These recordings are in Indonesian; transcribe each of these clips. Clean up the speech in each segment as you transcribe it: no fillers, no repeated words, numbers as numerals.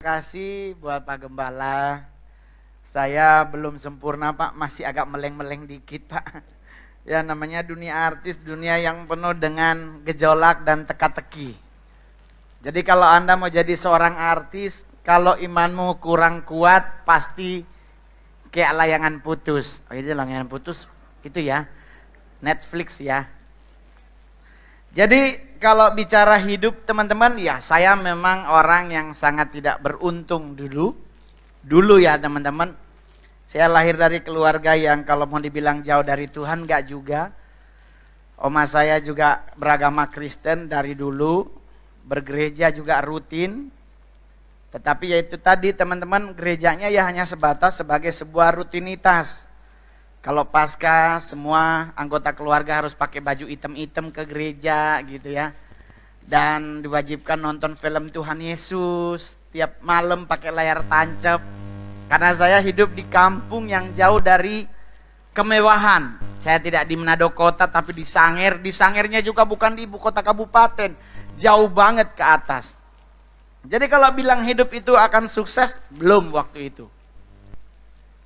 Terima kasih buat Pak Gembala. Saya belum sempurna Pak, masih agak meleng-meleng dikit Pak. Ya namanya dunia artis, dunia yang penuh dengan gejolak dan teka-teki. Jadi kalau Anda mau jadi seorang artis, kalau imanmu kurang kuat, pasti kayak layangan putus. Oh ini layangan putus, itu ya, Netflix ya. Jadi kalau bicara hidup teman-teman, ya saya memang orang yang sangat tidak beruntung dulu. Dulu ya teman-teman. Saya lahir dari keluarga yang kalau mau dibilang jauh dari Tuhan, enggak juga. Oma saya juga beragama Kristen dari dulu. Bergereja juga rutin. Tetapi ya itu tadi teman-teman, gerejanya ya hanya sebatas sebagai sebuah rutinitas. Kalau pasca semua anggota keluarga harus pakai baju hitam-hitam ke gereja gitu ya. Dan diwajibkan nonton film Tuhan Yesus tiap malam pakai layar tancap. Karena saya hidup di kampung yang jauh dari kemewahan. Saya tidak di Manado kota tapi di Sangir. Di Sangirnya juga bukan di ibu kota kabupaten. Jauh banget ke atas. Jadi kalau bilang hidup itu akan sukses, belum waktu itu.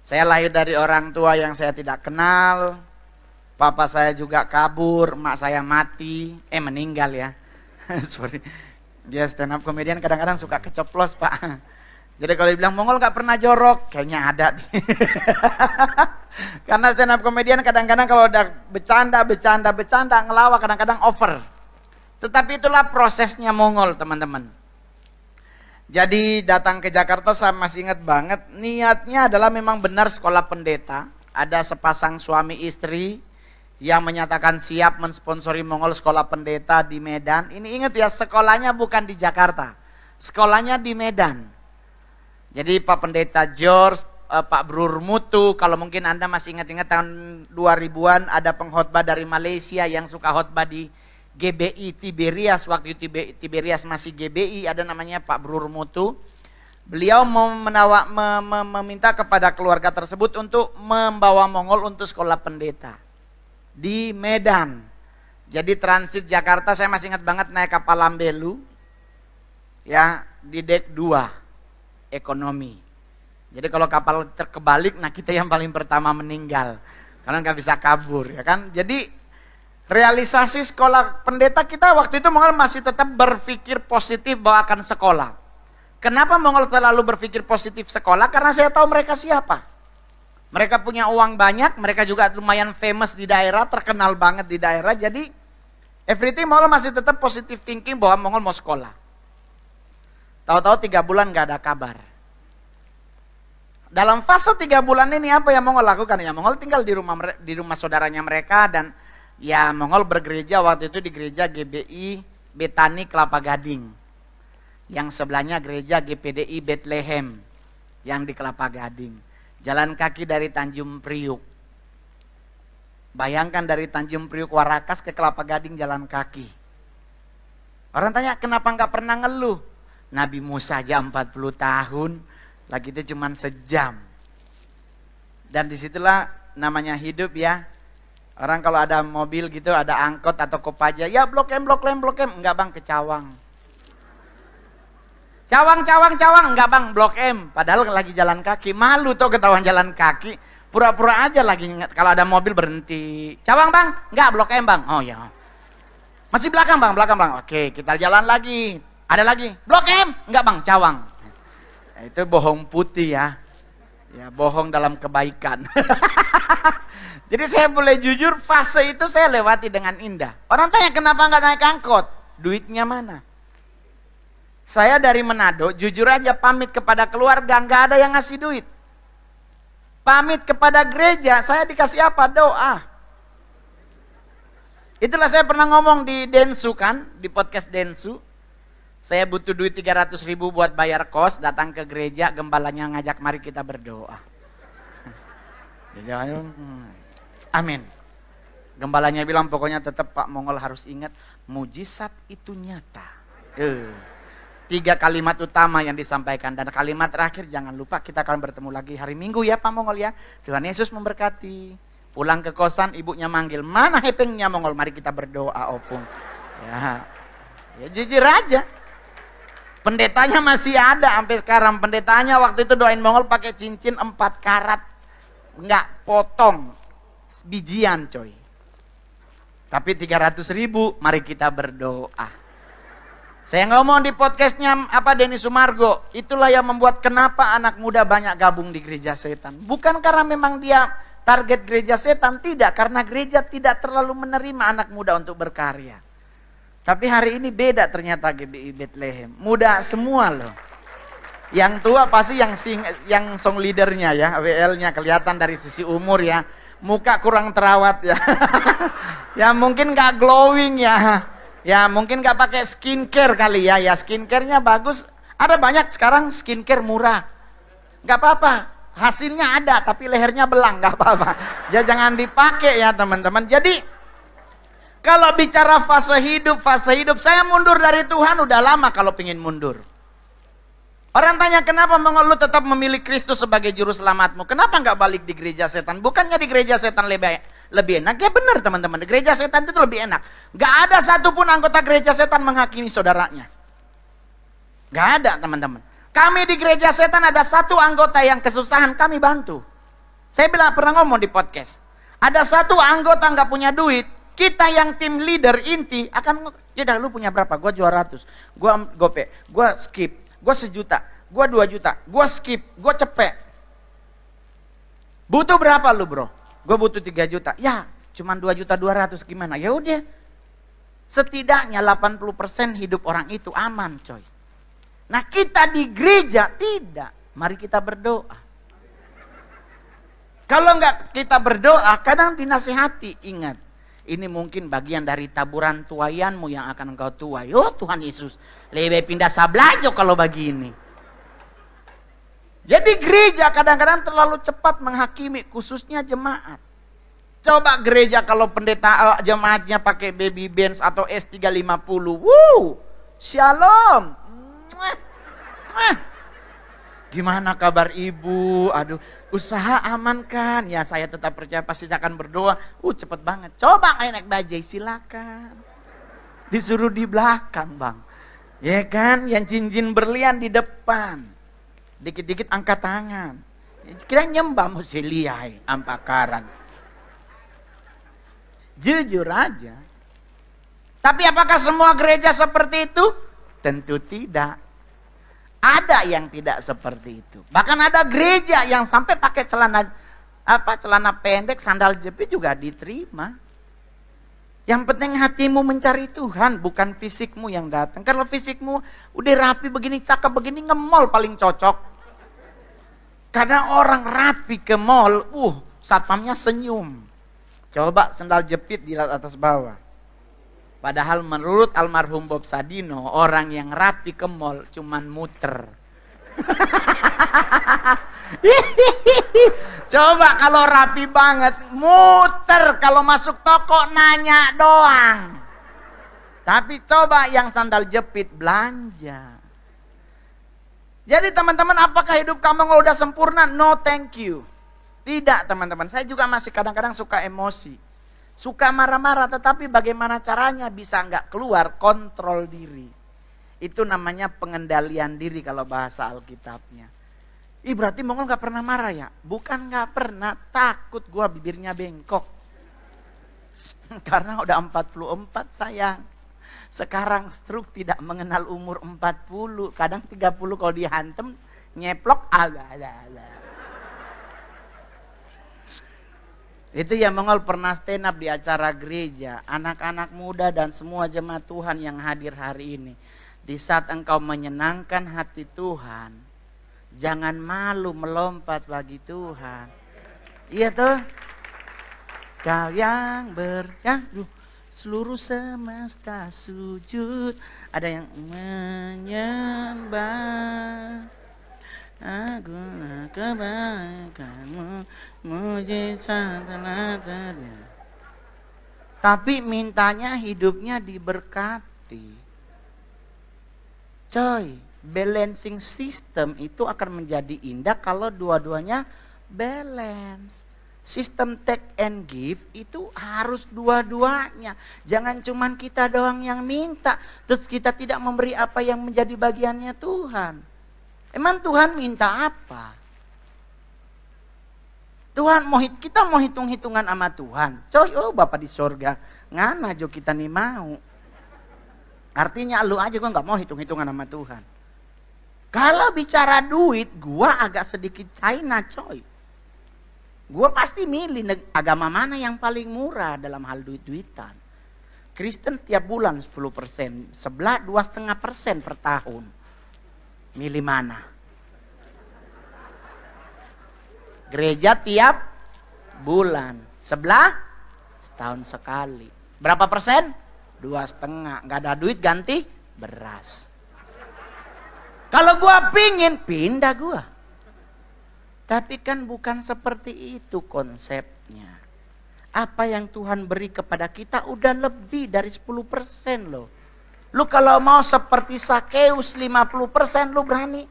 Saya lahir dari orang tua yang saya tidak kenal. Papa saya juga kabur, emak saya mati, meninggal ya. Sorry. Dia stand up comedian kadang-kadang suka keceplos, Pak. Jadi kalau dibilang Mongol gak pernah jorok, kayaknya ada nih. Karena stand up comedian kadang-kadang kalau udah bercanda, ngelawak kadang-kadang over. Tetapi itulah prosesnya Mongol, teman-teman. Jadi datang ke Jakarta saya masih ingat banget, niatnya adalah memang benar sekolah pendeta. Ada sepasang suami istri yang menyatakan siap mensponsori Mongol sekolah pendeta di Medan. Ini ingat ya, sekolahnya bukan di Jakarta, sekolahnya di Medan. Jadi Pak Pendeta George, Pak Brur Mutu, kalau mungkin Anda masih ingat-ingat tahun 2000-an ada pengkhotbah dari Malaysia yang suka khotbah di GBI Tiberias, waktu itu Tiberias masih GBI, ada namanya Pak Brur Mutu. Beliau meminta kepada keluarga tersebut untuk membawa Mongol untuk sekolah pendeta di Medan. Jadi transit Jakarta, saya masih ingat banget naik kapal Lambelu ya, di dek 2 ekonomi. Jadi kalau kapal terkebalik, nah kita yang paling pertama meninggal karena nggak bisa kabur ya kan. Jadi realisasi sekolah pendeta kita waktu itu Mongol masih tetap berpikir positif bahwa akan sekolah. Kenapa Mongol selalu berpikir positif sekolah? Karena saya tahu mereka siapa. Mereka punya uang banyak, mereka juga lumayan famous di daerah, terkenal banget di daerah. Jadi everything Mongol masih tetap positive thinking bahwa Mongol mau sekolah. Tahu-tahu 3 bulan gak ada kabar. Dalam fase 3 bulan ini apa yang Mongol lakukan? Ya Mongol tinggal di rumah saudaranya mereka dan ya Mongol bergereja waktu itu di gereja GBI Betani Kelapa Gading. Yang sebelahnya gereja GPDI Bethlehem yang di Kelapa Gading. Jalan kaki dari Tanjung Priuk. Bayangkan dari Tanjung Priuk Warakas ke Kelapa Gading jalan kaki. Orang tanya kenapa nggak pernah ngeluh? Nabi Musa aja 40 tahun, lagi itu cuma sejam. Dan disitulah namanya hidup ya. Orang kalau ada mobil gitu, ada angkot atau kopaja, ya blok M, enggak bang, ke Cawang. Cawang, enggak bang, blok M. Padahal lagi jalan kaki, malu tuh ketahuan jalan kaki. Pura-pura aja lagi, kalau ada mobil berhenti. Cawang bang, enggak, blok M bang. Oh ya. Masih belakang bang. Oke, kita jalan lagi. Ada lagi, blok M, enggak bang, Cawang. Nah, itu bohong putih ya. Ya bohong dalam kebaikan. Jadi saya boleh jujur, fase itu saya lewati dengan indah. Orang tanya kenapa nggak naik angkot? Duitnya mana? Saya dari Manado, jujur aja pamit kepada keluarga, nggak ada yang ngasih duit. Pamit kepada gereja, saya dikasih apa? Doa. Itulah saya pernah ngomong di Densu kan, di podcast Densu. Saya butuh duit 300.000 buat bayar kos, datang ke gereja, gembalanya ngajak mari kita berdoa. Amin. Gembalanya bilang pokoknya tetap Pak Mongol harus ingat, mujizat itu nyata. 3 kalimat utama yang disampaikan. Dan kalimat terakhir jangan lupa kita akan bertemu lagi hari Minggu ya Pak Mongol ya. Tuhan Yesus memberkati. Pulang ke kosan ibunya manggil, mana hepengnya Mongol, mari kita berdoa opung. Ya jujur aja. Pendetanya masih ada sampai sekarang. Pendetanya waktu itu doain Mongol pakai cincin 4 karat. Nggak potong. Bijian coy. Tapi 300.000, mari kita berdoa. Saya ngomong di podcastnya Denny Sumargo. Itulah yang membuat kenapa anak muda banyak gabung di gereja setan. Bukan karena memang dia target gereja setan, tidak. Karena gereja tidak terlalu menerima anak muda untuk berkarya. Tapi hari ini beda ternyata GBI Bethlehem. Muda semua loh. Yang tua pasti yang song leadernya ya, WL-nya kelihatan dari sisi umur ya. Muka kurang terawat ya. Ya mungkin gak glowing ya. Ya mungkin gak pakai skincare kali ya. Ya skincare-nya bagus. Ada banyak sekarang skincare murah. Gak apa-apa. Hasilnya ada tapi lehernya belang. Gak apa-apa. Ya jangan dipakai ya teman-teman. Jadi kalau bicara fase hidup, saya mundur dari Tuhan udah lama kalau pengen mundur. Orang tanya kenapa lu tetap memilih Kristus sebagai juru selamatmu? Kenapa nggak balik di gereja setan? Bukannya di gereja setan lebih enak? Ya benar teman-teman, di gereja setan itu lebih enak. Nggak ada satupun anggota gereja setan menghakimi saudaranya. Nggak ada teman-teman. Kami di gereja setan ada satu anggota yang kesusahan, kami bantu. Saya pernah ngomong di podcast. Ada satu anggota nggak punya duit, kita yang tim leader inti akan, yaudah lu punya berapa? Gua 200, gua gope, gua skip, gua 1 juta, gua 2 juta, gua skip, gua cepet. Butuh berapa lu bro? Gua butuh 3 juta. Ya, cuman 2.200.000 gimana? Ya udah. Setidaknya 80% hidup orang itu aman, coy. Nah, kita di gereja tidak. Mari kita berdoa. Kalau enggak kita berdoa, kadang dinasihati, ingat. Ini mungkin bagian dari taburan tuayanmu yang akan engkau tuai. Oh Tuhan Yesus, lebih pindah sablajo kalau begini. Jadi gereja kadang-kadang terlalu cepat menghakimi, khususnya jemaat. Coba gereja kalau pendeta jemaatnya pakai baby Benz atau S350. Shalom. Gimana kabar ibu? Aduh, usaha aman kan? Ya saya tetap percaya pasti akan berdoa. Cepet banget. Coba naik bajai silakan. Disuruh di belakang bang. Ya kan? Yang cincin berlian di depan. Dikit-dikit angkat tangan. Kira nyembah mesti liai ampakaran. Jujur aja. Tapi apakah semua gereja seperti itu? Tentu tidak. Ada yang tidak seperti itu. Bahkan ada gereja yang sampai pakai celana pendek, sandal jepit juga diterima. Yang penting hatimu mencari Tuhan, bukan fisikmu yang datang. Kalau fisikmu udah rapi begini, cakep begini, nge-mall paling cocok. Karena orang rapi ke mall, satpamnya senyum. Coba sandal jepit dilihat atas bawah. Padahal menurut almarhum Bob Sadino, orang yang rapi ke mall cuman muter. Coba kalau rapi banget, muter. Kalau masuk toko nanya doang. Tapi coba yang sandal jepit belanja. Jadi teman-teman, apakah hidup kamu udah sempurna? No thank you. Tidak teman-teman, saya juga masih kadang-kadang suka emosi. Suka marah-marah, tetapi bagaimana caranya bisa nggak keluar, kontrol diri. Itu namanya pengendalian diri kalau bahasa Alkitabnya. Berarti Mongol nggak pernah marah ya? Bukan nggak pernah, takut gua bibirnya bengkok. Karena udah 44 sayang. Sekarang stroke tidak mengenal umur 40, kadang 30 kalau dihantem nyeplok ada. Itu yang Mongol pernah stand up di acara gereja. Anak-anak muda dan semua jemaat Tuhan yang hadir hari ini. Di saat engkau menyenangkan hati Tuhan, jangan malu melompat bagi Tuhan. Iya tuh. Kau yang seluruh semesta sujud. Ada yang menyembah. Agunlah kebaikanmu, mujizat telah terjadi. Tapi mintanya hidupnya diberkati. Coy, balancing system itu akan menjadi indah kalau dua-duanya balance. Sistem take and give itu harus dua-duanya. Jangan cuman kita doang yang minta, terus kita tidak memberi apa yang menjadi bagiannya Tuhan. Emang Tuhan minta apa? Tuhan kita mau hitung-hitungan sama Tuhan. Coy, Bapak di sorga, ngana jo kita nih mau. Artinya lu aja gua nggak mau hitung-hitungan sama Tuhan. Kalau bicara duit, gua agak sedikit China, coy. Gue pasti milih agama mana yang paling murah dalam hal duit-duitan. Kristen setiap bulan 10%, sebelah 2,5% per tahun. Milih mana? Gereja tiap bulan, sebelah setahun sekali. Berapa persen? 2,5. Gak ada duit ganti beras. Kalau gue pingin, pindah gue. Tapi kan bukan seperti itu konsepnya. Apa yang Tuhan beri kepada kita udah lebih dari 10% loh. Lu kalau mau seperti Sakeus 50% lu berani?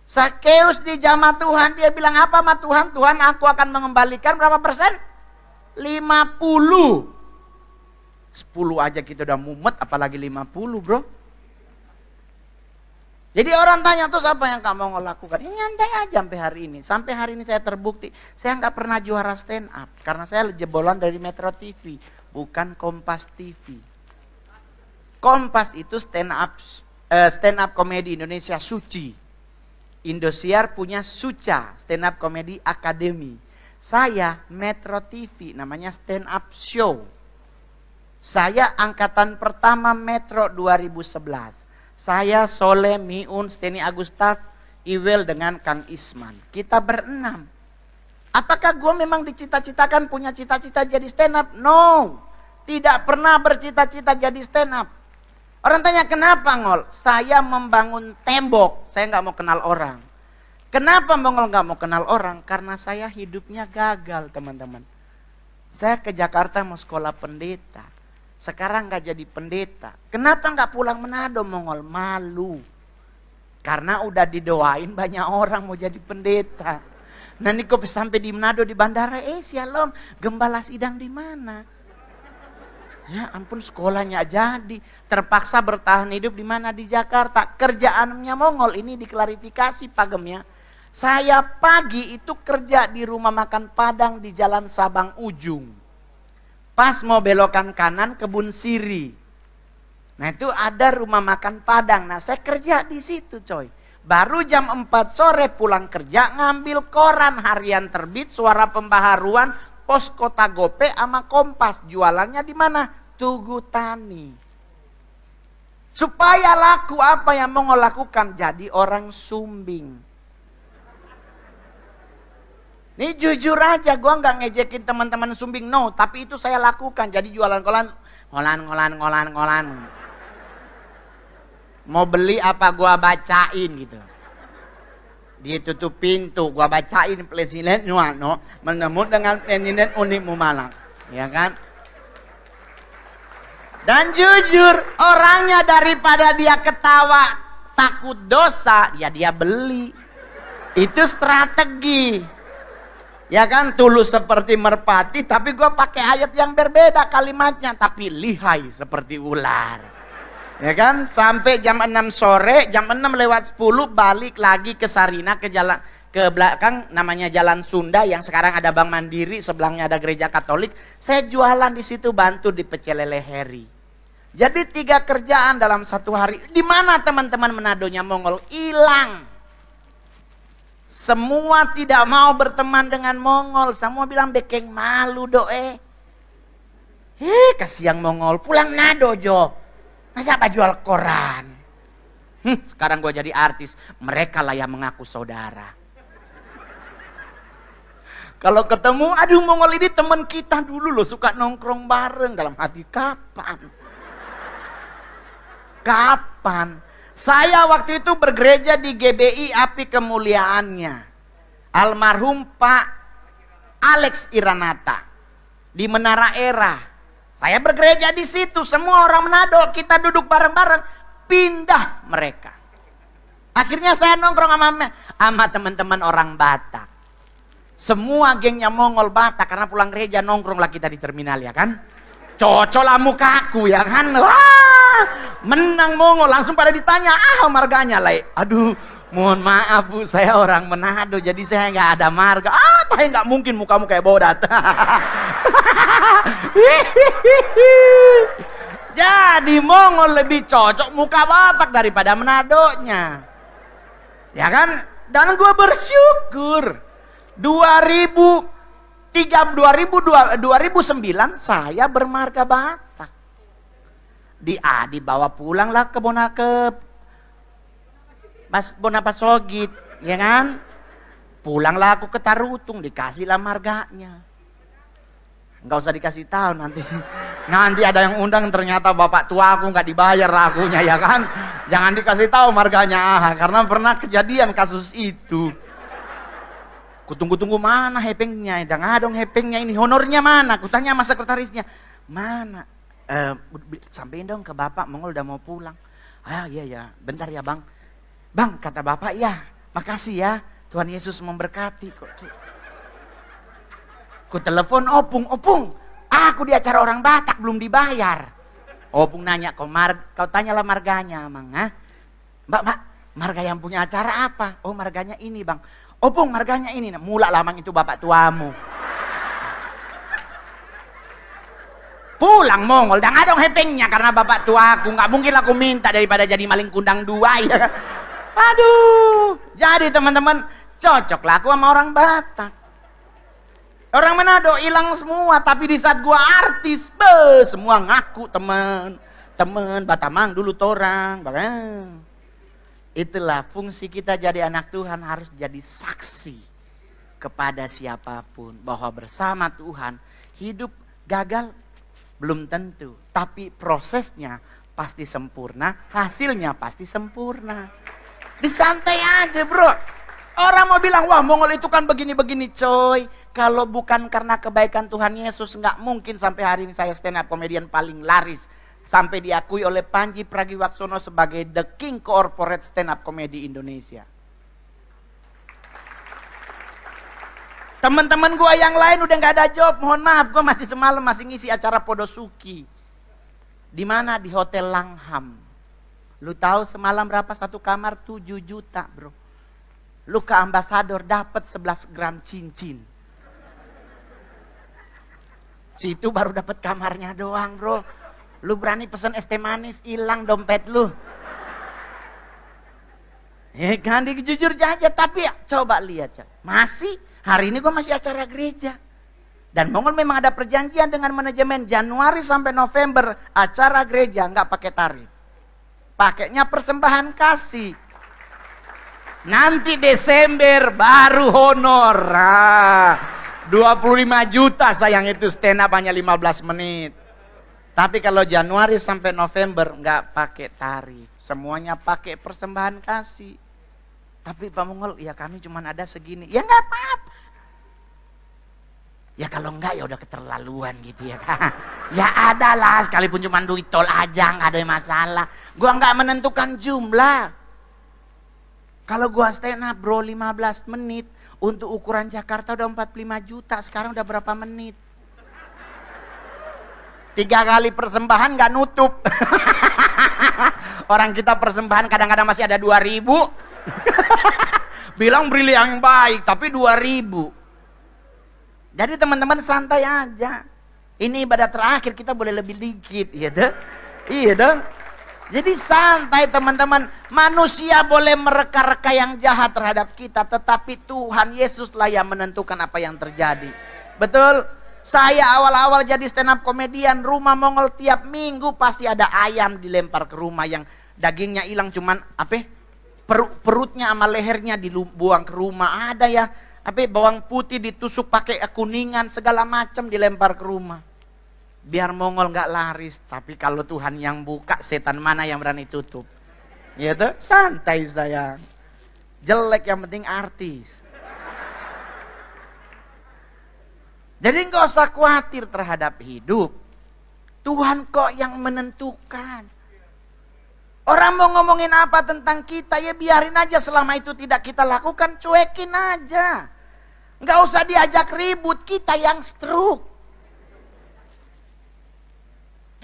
Sakeus di jamaah Tuhan dia bilang apa sama Tuhan? Tuhan, aku akan mengembalikan berapa persen? 50. 10 aja kita udah mumet, apalagi 50 bro. Jadi orang tanya, terus apa yang kamu mau lakukan? Ini nyantai aja sampai hari ini. Sampai hari ini saya terbukti, saya nggak pernah juara stand up. Karena saya jebolan dari Metro TV, bukan Kompas TV. Kompas itu stand up komedi Indonesia Suci. Indosiar punya Suca, stand up komedi Academy. Saya Metro TV, namanya stand up show. Saya angkatan pertama Metro 2011. Saya, Soleh, Miun, Steny Agustaf, Iwel dengan Kang Isman. Kita berenam. Apakah gue memang dicita-citakan punya cita-cita jadi stand up? No. Tidak pernah bercita-cita jadi stand up. Orang tanya kenapa Ngol? Saya membangun tembok. Saya gak mau kenal orang. Kenapa Ngol gak mau kenal orang? Karena saya hidupnya gagal teman-teman. Saya ke Jakarta mau sekolah pendeta. Sekarang gak jadi pendeta. Kenapa gak pulang Manado Mongol? Malu. Karena udah didoain banyak orang mau jadi pendeta. Nanti kok sampai di Manado di bandara, Shalom, gembala sidang di mana? Ya ampun, sekolahnya jadi. Terpaksa bertahan hidup di mana? Di Jakarta. Kerjaannya Mongol ini diklarifikasi pagemnya. Saya pagi itu kerja di rumah makan Padang di Jalan Sabang Ujung. Pas mau belokan kanan kebun siri. Nah itu ada rumah makan Padang. Nah saya kerja di situ coy. Baru jam 4 sore pulang kerja ngambil koran harian terbit, Suara Pembaharuan, Pos Kota Gope sama Kompas. Jualannya di mana? Tugu Tani. Supaya laku apa yang mau lakukan? Jadi orang sumbing. Ini jujur aja, gue nggak ngejekin teman-teman sumbing, no. Tapi itu saya lakukan, jadi jualan kolan. Mau beli apa gue bacain gitu. Dia tutup pintu, gue bacain Presiden Nuano menemu dengan Presiden Unimu Malang, ya kan? Dan jujur, orangnya daripada dia ketawa takut dosa, ya dia beli. Itu strategi. Ya kan, tulus seperti merpati, tapi gue pakai ayat yang berbeda kalimatnya, tapi lihai seperti ular. Ya kan, sampai jam 6 sore, jam 6 lewat 10 balik lagi ke Sarina, ke jalan ke belakang namanya Jalan Sunda yang sekarang ada Bank Mandiri, sebelahnya ada gereja Katolik. Saya jualan di situ, bantu di Pecel Lele Heri. Jadi 3 kerjaan dalam satu hari. Di mana teman-teman Manadonya Mongol? Hilang. Semua tidak mau berteman dengan Mongol. Semua bilang bekeng malu doe. Kasihan Mongol. Pulang Manado Jo. Masa apa jual koran? Sekarang gue jadi artis. Mereka lah yang mengaku saudara. Kalau ketemu, aduh Mongol ini teman kita dulu loh. Suka nongkrong bareng. Dalam hati, kapan? Kapan? Saya waktu itu bergereja di GBI Api Kemuliaannya. Almarhum Pak Alex Iranata. Di Menara Era. Saya bergereja di situ. Semua orang Manado. Kita duduk bareng-bareng. Pindah mereka. Akhirnya saya nongkrong sama teman-teman orang Batak. Semua gengnya Mongol Batak karena pulang gereja nongkrong lah kita di terminal ya kan. Cocok lah mukaku ya kan. Wah, menang Mongol, langsung pada ditanya, marganya lah. Aduh, mohon maaf Bu, saya orang Manado jadi saya nggak ada marga. Tapi nggak mungkin mukamu kayak bodat. Jadi Mongol lebih cocok muka Batak daripada Manadonya. Ya kan? Dan gue bersyukur 2009 saya bermarga Batak. Dibawa pulang lah ke Bonapasogit, ya kan? Pulanglah aku ke Tarutung, dikasihlah marganya. Enggak usah dikasih tahu nanti. Nanti ada yang undang ternyata bapak tua aku nggak dibayar akunya ya kan? Jangan dikasih tahu marganya karena pernah kejadian kasus itu. Kutunggu-tunggu mana hepengnya, jangan dong hepengnya ini, honornya mana? Kutanya sama sekretarisnya, mana? Sampein dong ke bapak, Mongol udah mau pulang. Iya, bentar ya bang. Bang, kata bapak, ya, makasih ya, Tuhan Yesus memberkati. Ku telepon Opung, aku di acara orang Batak belum dibayar. Opung nanya, kau tanyalah marganya, Mang. Mbak, marga yang punya acara apa? Oh, marganya ini bang. Opung, marganya ini. Mula lamang itu bapak tuamu. Pulang Mongol, dan ada hepengnya karena bapak tuaku. Nggak mungkin aku minta daripada jadi maling kundang dua ya. Aduh, jadi teman-teman cocoklah aku sama orang Batak. Orang Manado hilang semua, tapi di saat gua artis, semua ngaku teman Batamang dulu torang. Itulah fungsi kita jadi anak Tuhan, harus jadi saksi kepada siapapun bahwa bersama Tuhan hidup gagal belum tentu, tapi prosesnya pasti sempurna, hasilnya pasti sempurna. Disantai aja bro. Orang mau bilang, wah Mongol itu kan begini-begini coy. Kalau bukan karena kebaikan Tuhan Yesus, nggak mungkin sampai hari ini saya stand up comedian paling laris. Sampai diakui oleh Panji Pragiwaksono sebagai the king corporate stand up comedy Indonesia. Teman-teman gue yang lain udah nggak ada job, mohon maaf, gue masih semalam masih ngisi acara Podosuki. Di mana? Di Hotel Langham. Lu tahu semalam berapa satu kamar? 7 juta bro. Lu ke ambasador dapat 11 gram cincin. Situ baru dapat kamarnya doang bro. Lu berani pesen es teh manis, hilang dompet lu. Kan jujur aja, tapi ya, coba lihat ya. Masih hari ini gue masih acara gereja. Dan Mongol memang ada perjanjian dengan manajemen Januari sampai November acara gereja nggak pakai tarif. Pakainya persembahan kasih. Nanti Desember baru honor. 25 juta sayang itu stand up hanya 15 menit. Tapi kalau Januari sampai November nggak pakai tarif, semuanya pakai persembahan kasih. Tapi Pak Mongol, ya kami cuma ada segini, ya nggak apa-apa. Ya kalau enggak ya udah keterlaluan gitu ya kan. Ya ada lah, sekalipun cuma duit tol aja nggak ada masalah. Gua nggak menentukan jumlah. Kalau gua stand up bro 15 menit untuk ukuran Jakarta udah 45 juta, sekarang udah berapa menit? 3 kali persembahan gak nutup. Orang kita persembahan kadang-kadang masih ada 2.000. Bilang beri yang baik, tapi 2.000. Jadi teman-teman santai aja. Ini ibadah terakhir, kita boleh lebih dikit. Iya dong? Iya dong? Jadi santai teman-teman. Manusia boleh mereka-reka yang jahat terhadap kita, tetapi Tuhan Yesuslah yang menentukan apa yang terjadi. Betul? Saya awal-awal jadi stand up komedian, rumah Mongol tiap minggu pasti ada ayam dilempar ke rumah yang dagingnya hilang cuman perutnya sama lehernya dibuang ke rumah. Ada ya, bawang putih ditusuk pakai kuningan segala macam dilempar ke rumah. Biar Mongol nggak laris, tapi kalau Tuhan yang buka, setan mana yang berani tutup? Gitu, santai sayang. Jelek yang penting artis. Jadi nggak usah khawatir terhadap hidup. Tuhan kok yang menentukan. Orang mau ngomongin apa tentang kita, ya biarin aja selama itu tidak kita lakukan, cuekin aja. Nggak usah diajak ribut, kita yang stroke.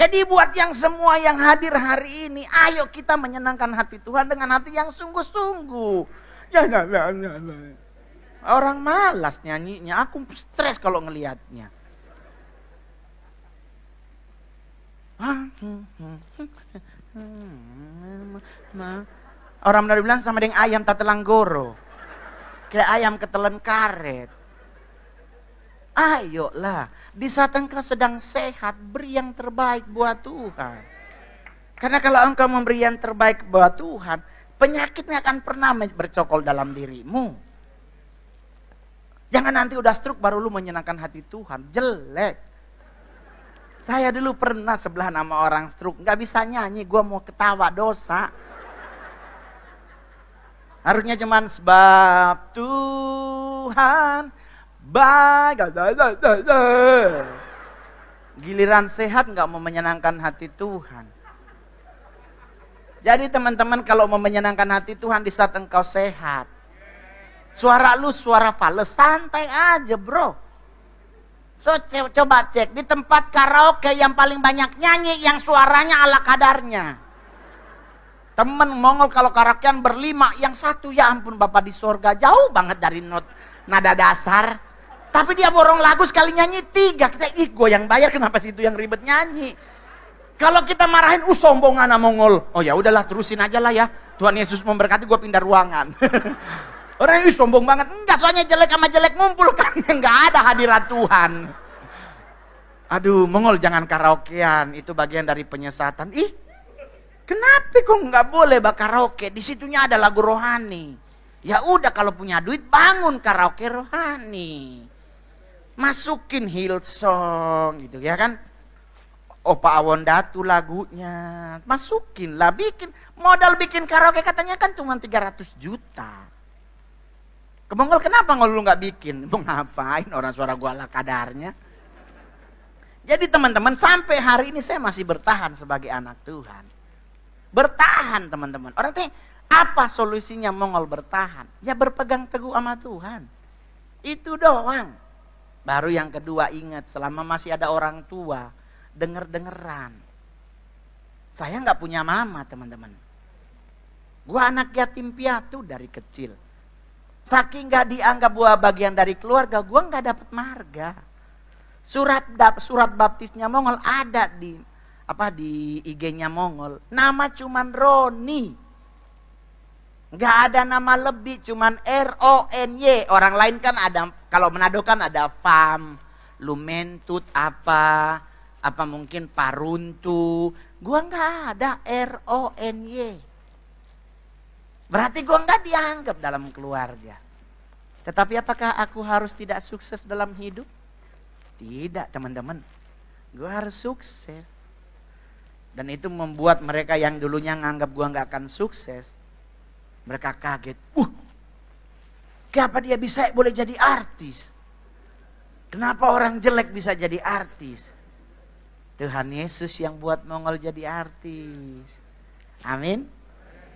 Jadi buat yang semua yang hadir hari ini, ayo kita menyenangkan hati Tuhan dengan hati yang sungguh-sungguh. Ya. Orang malas nyanyinya, aku stres kalau ngelihatnya. Orang Manado bilang sama dengan ayam tatelang goro. Kayak ayam ketelan karet. Ayolah, di saat engkau sedang sehat, beri yang terbaik buat Tuhan. Karena kalau engkau memberi yang terbaik buat Tuhan, penyakitnya akan pernah bercokol dalam dirimu. Jangan nanti udah stroke baru lu menyenangkan hati Tuhan. Jelek. Saya dulu pernah sebelah nama orang stroke, gak bisa nyanyi, gue mau ketawa, dosa. Harusnya cuman sebab Tuhan baik. Giliran sehat gak mau menyenangkan hati Tuhan. Jadi teman-teman, kalau mau menyenangkan hati Tuhan di saat engkau sehat, suara lu suara fals, santai aja bro. So coba cek di tempat karaoke yang paling banyak nyanyi, yang suaranya ala kadarnya. Temen Mongol kalau karaokean berlima, yang satu ya ampun Bapak di sorga, jauh banget dari nada dasar. Tapi dia borong lagu sekali nyanyi 3. Kita gue yang bayar, kenapa sih itu yang ribet nyanyi? Kalau kita marahin, sombong anak Mongol. Oh ya udahlah, terusin aja lah ya. Tuhan Yesus memberkati, gue pindah ruangan. Orang ini sombong banget. Enggak, soalnya jelek sama jelek ngumpul kan. Enggak ada hadirat Tuhan. Aduh, Mongol jangan karaokean. Itu bagian dari penyesatan. Kenapa kok nggak boleh karaoke? Di situnya ada lagu rohani. Ya udah, kalau punya duit bangun karaoke rohani. Masukin Hillsong gitu ya kan. Opa Awondatu lagunya. Masukin lah, bikin. Modal bikin karaoke katanya kan cuma 300 juta. Ke Mongol kenapa lu nggak bikin? Mau ngapain, orang suara gua ala kadarnya. Jadi teman-teman, sampai hari ini saya masih bertahan sebagai anak Tuhan. Bertahan teman-teman. Orang tanya, apa solusinya Mongol bertahan? Ya berpegang teguh sama Tuhan. Itu doang. Baru yang kedua, ingat, selama masih ada orang tua, denger-dengeran. Saya nggak punya mama teman-teman. Gua anak yatim piatu dari kecil. Saking nggak dianggap gua bagian dari keluarga, gua nggak dapat marga. Surat baptisnya Mongol ada di IG-nya Mongol. Nama cuman Roni. Nggak ada nama lebih, cuman RONY. Orang lain kan ada, kalau Manado kan ada Fam, Lumentut, apa mungkin Paruntu. Gua nggak ada RONY. Berarti gua nggak dianggap dalam keluarga. Tetapi apakah aku harus tidak sukses dalam hidup? Tidak teman-teman. Gua harus sukses. Dan itu membuat mereka yang dulunya nganggap gua nggak akan sukses, mereka kaget. Kenapa dia bisa boleh jadi artis? Kenapa orang jelek bisa jadi artis? Tuhan Yesus yang buat Mongol jadi artis. Amin.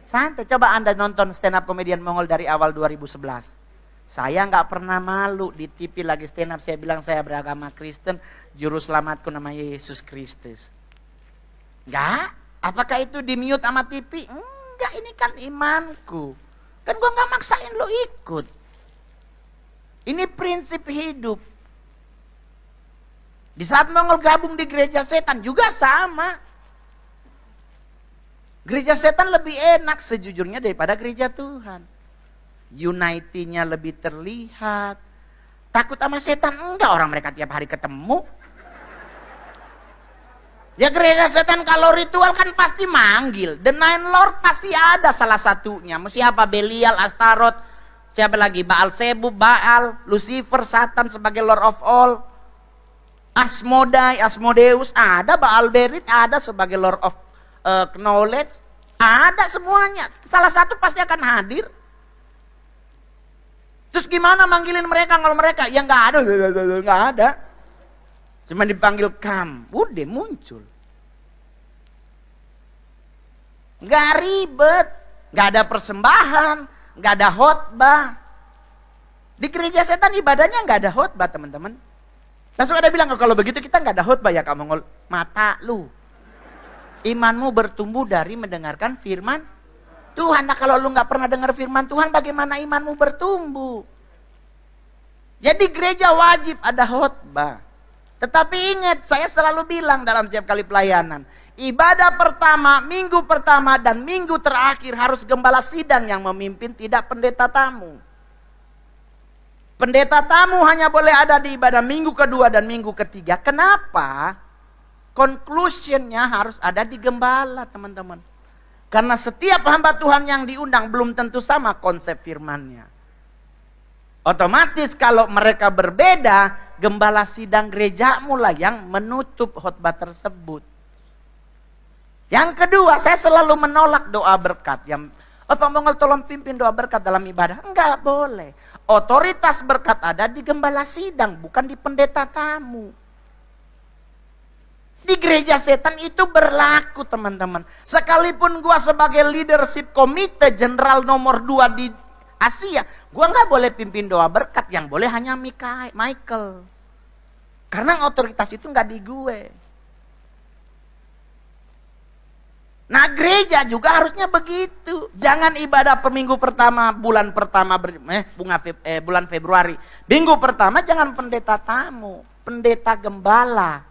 Santai, coba Anda nonton stand up komedian Mongol dari awal 2011. Saya nggak pernah malu di TV lagi stand up. Saya bilang saya beragama Kristen, juru selamatku namanya Yesus Kristus. Enggak? Apakah itu di mute sama TV? Enggak, ini kan imanku. Kan gua nggak maksain lo ikut. Ini prinsip hidup. Di saat Mongol gabung di gereja setan juga sama. Gereja setan lebih enak sejujurnya daripada gereja Tuhan. Unity-nya lebih terlihat. Takut sama setan? Enggak, orang mereka tiap hari ketemu. Ya gereja setan kalau ritual kan pasti manggil. The Nine Lord pasti ada salah satunya. Siapa? Belial, Astaroth. Siapa lagi? Baal Zebub, Baal, Lucifer, Satan sebagai Lord of all. Asmodai, Asmodeus, ada. Baal Berit ada sebagai Lord of Knowledge. Ada semuanya. Salah satu pasti akan hadir. Terus gimana manggilin mereka kalau mereka? Ya nggak ada, nggak ada. Cuma dipanggil kam, udah muncul. Nggak ribet, nggak ada persembahan, nggak ada khotbah. Di gereja setan ibadahnya nggak ada khotbah, teman-teman. Langsung ada bilang, kalau begitu kita nggak ada khotbah ya Kak Mongol. Mata lu. Imanmu bertumbuh dari mendengarkan firman Tuhan. Nah kalau lu nggak pernah dengar firman Tuhan, bagaimana imanmu bertumbuh? Jadi gereja wajib ada khotbah. Tetapi ingat, saya selalu bilang dalam setiap kali pelayanan, ibadah pertama, minggu pertama, dan minggu terakhir harus gembala sidang yang memimpin, tidak pendeta tamu. Pendeta tamu hanya boleh ada di ibadah minggu kedua dan minggu ketiga. Kenapa? Conclusionnya harus ada di gembala, teman-teman. Karena setiap hamba Tuhan yang diundang belum tentu sama konsep firmannya. Otomatis kalau mereka berbeda, gembala sidang gerejamu lah yang menutup khotbah tersebut. Yang kedua, saya selalu menolak doa berkat. Pak Mongol tolong pimpin doa berkat dalam ibadah. Enggak boleh. Otoritas berkat ada di gembala sidang, bukan di pendeta tamu. Di gereja setan itu berlaku, teman-teman. Sekalipun gua sebagai leadership komite general nomor 2 di Asia, gua nggak boleh pimpin doa berkat. Yang boleh hanya Michael. Karena otoritas itu nggak di gue. Nah gereja juga harusnya begitu. Jangan ibadah per minggu pertama, bulan pertama, bulan Februari. Minggu pertama jangan pendeta tamu, pendeta gembala.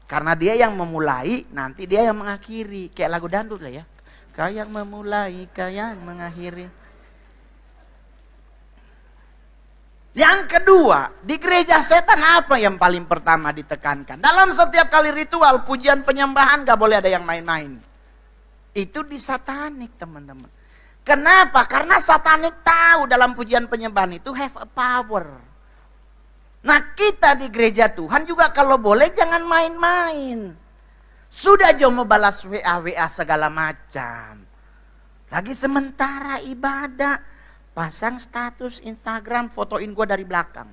Karena dia yang memulai, nanti dia yang mengakhiri. Kayak lagu dangdut lah ya. Kau yang memulai, kau yang mengakhiri. Yang kedua, di gereja setan apa yang paling pertama ditekankan? Dalam setiap kali ritual, pujian penyembahan gak boleh ada yang main-main. Itu di satanik, teman-teman. Kenapa? Karena satanik tahu dalam pujian penyembahan itu have a power. Nah kita di gereja Tuhan juga kalau boleh jangan main-main. Sudah jauh balas WA segala macam. Lagi sementara ibadah, pasang status Instagram, fotoin gue dari belakang.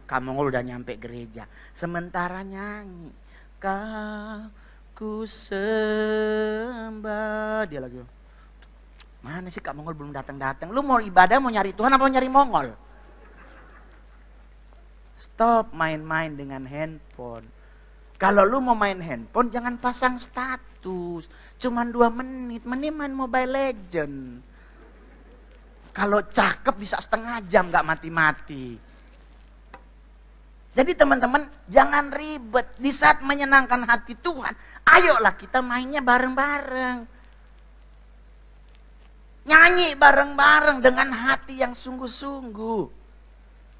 Kamu udah nyampe gereja. Sementara nyanyi. Ku sembah. Dia lagi. Mana sih Kak Mongol belum datang-datang. Lu mau ibadah mau nyari Tuhan apa mau nyari Mongol? Stop main-main dengan handphone. Kalau lu mau main handphone jangan pasang status. Cuman 2 menit. Mending main Mobile Legend. Kalau cakep bisa setengah jam gak mati-mati. Jadi teman-teman jangan ribet. Di saat menyenangkan hati Tuhan, ayolah kita mainnya bareng-bareng. Nyanyi bareng-bareng dengan hati yang sungguh-sungguh.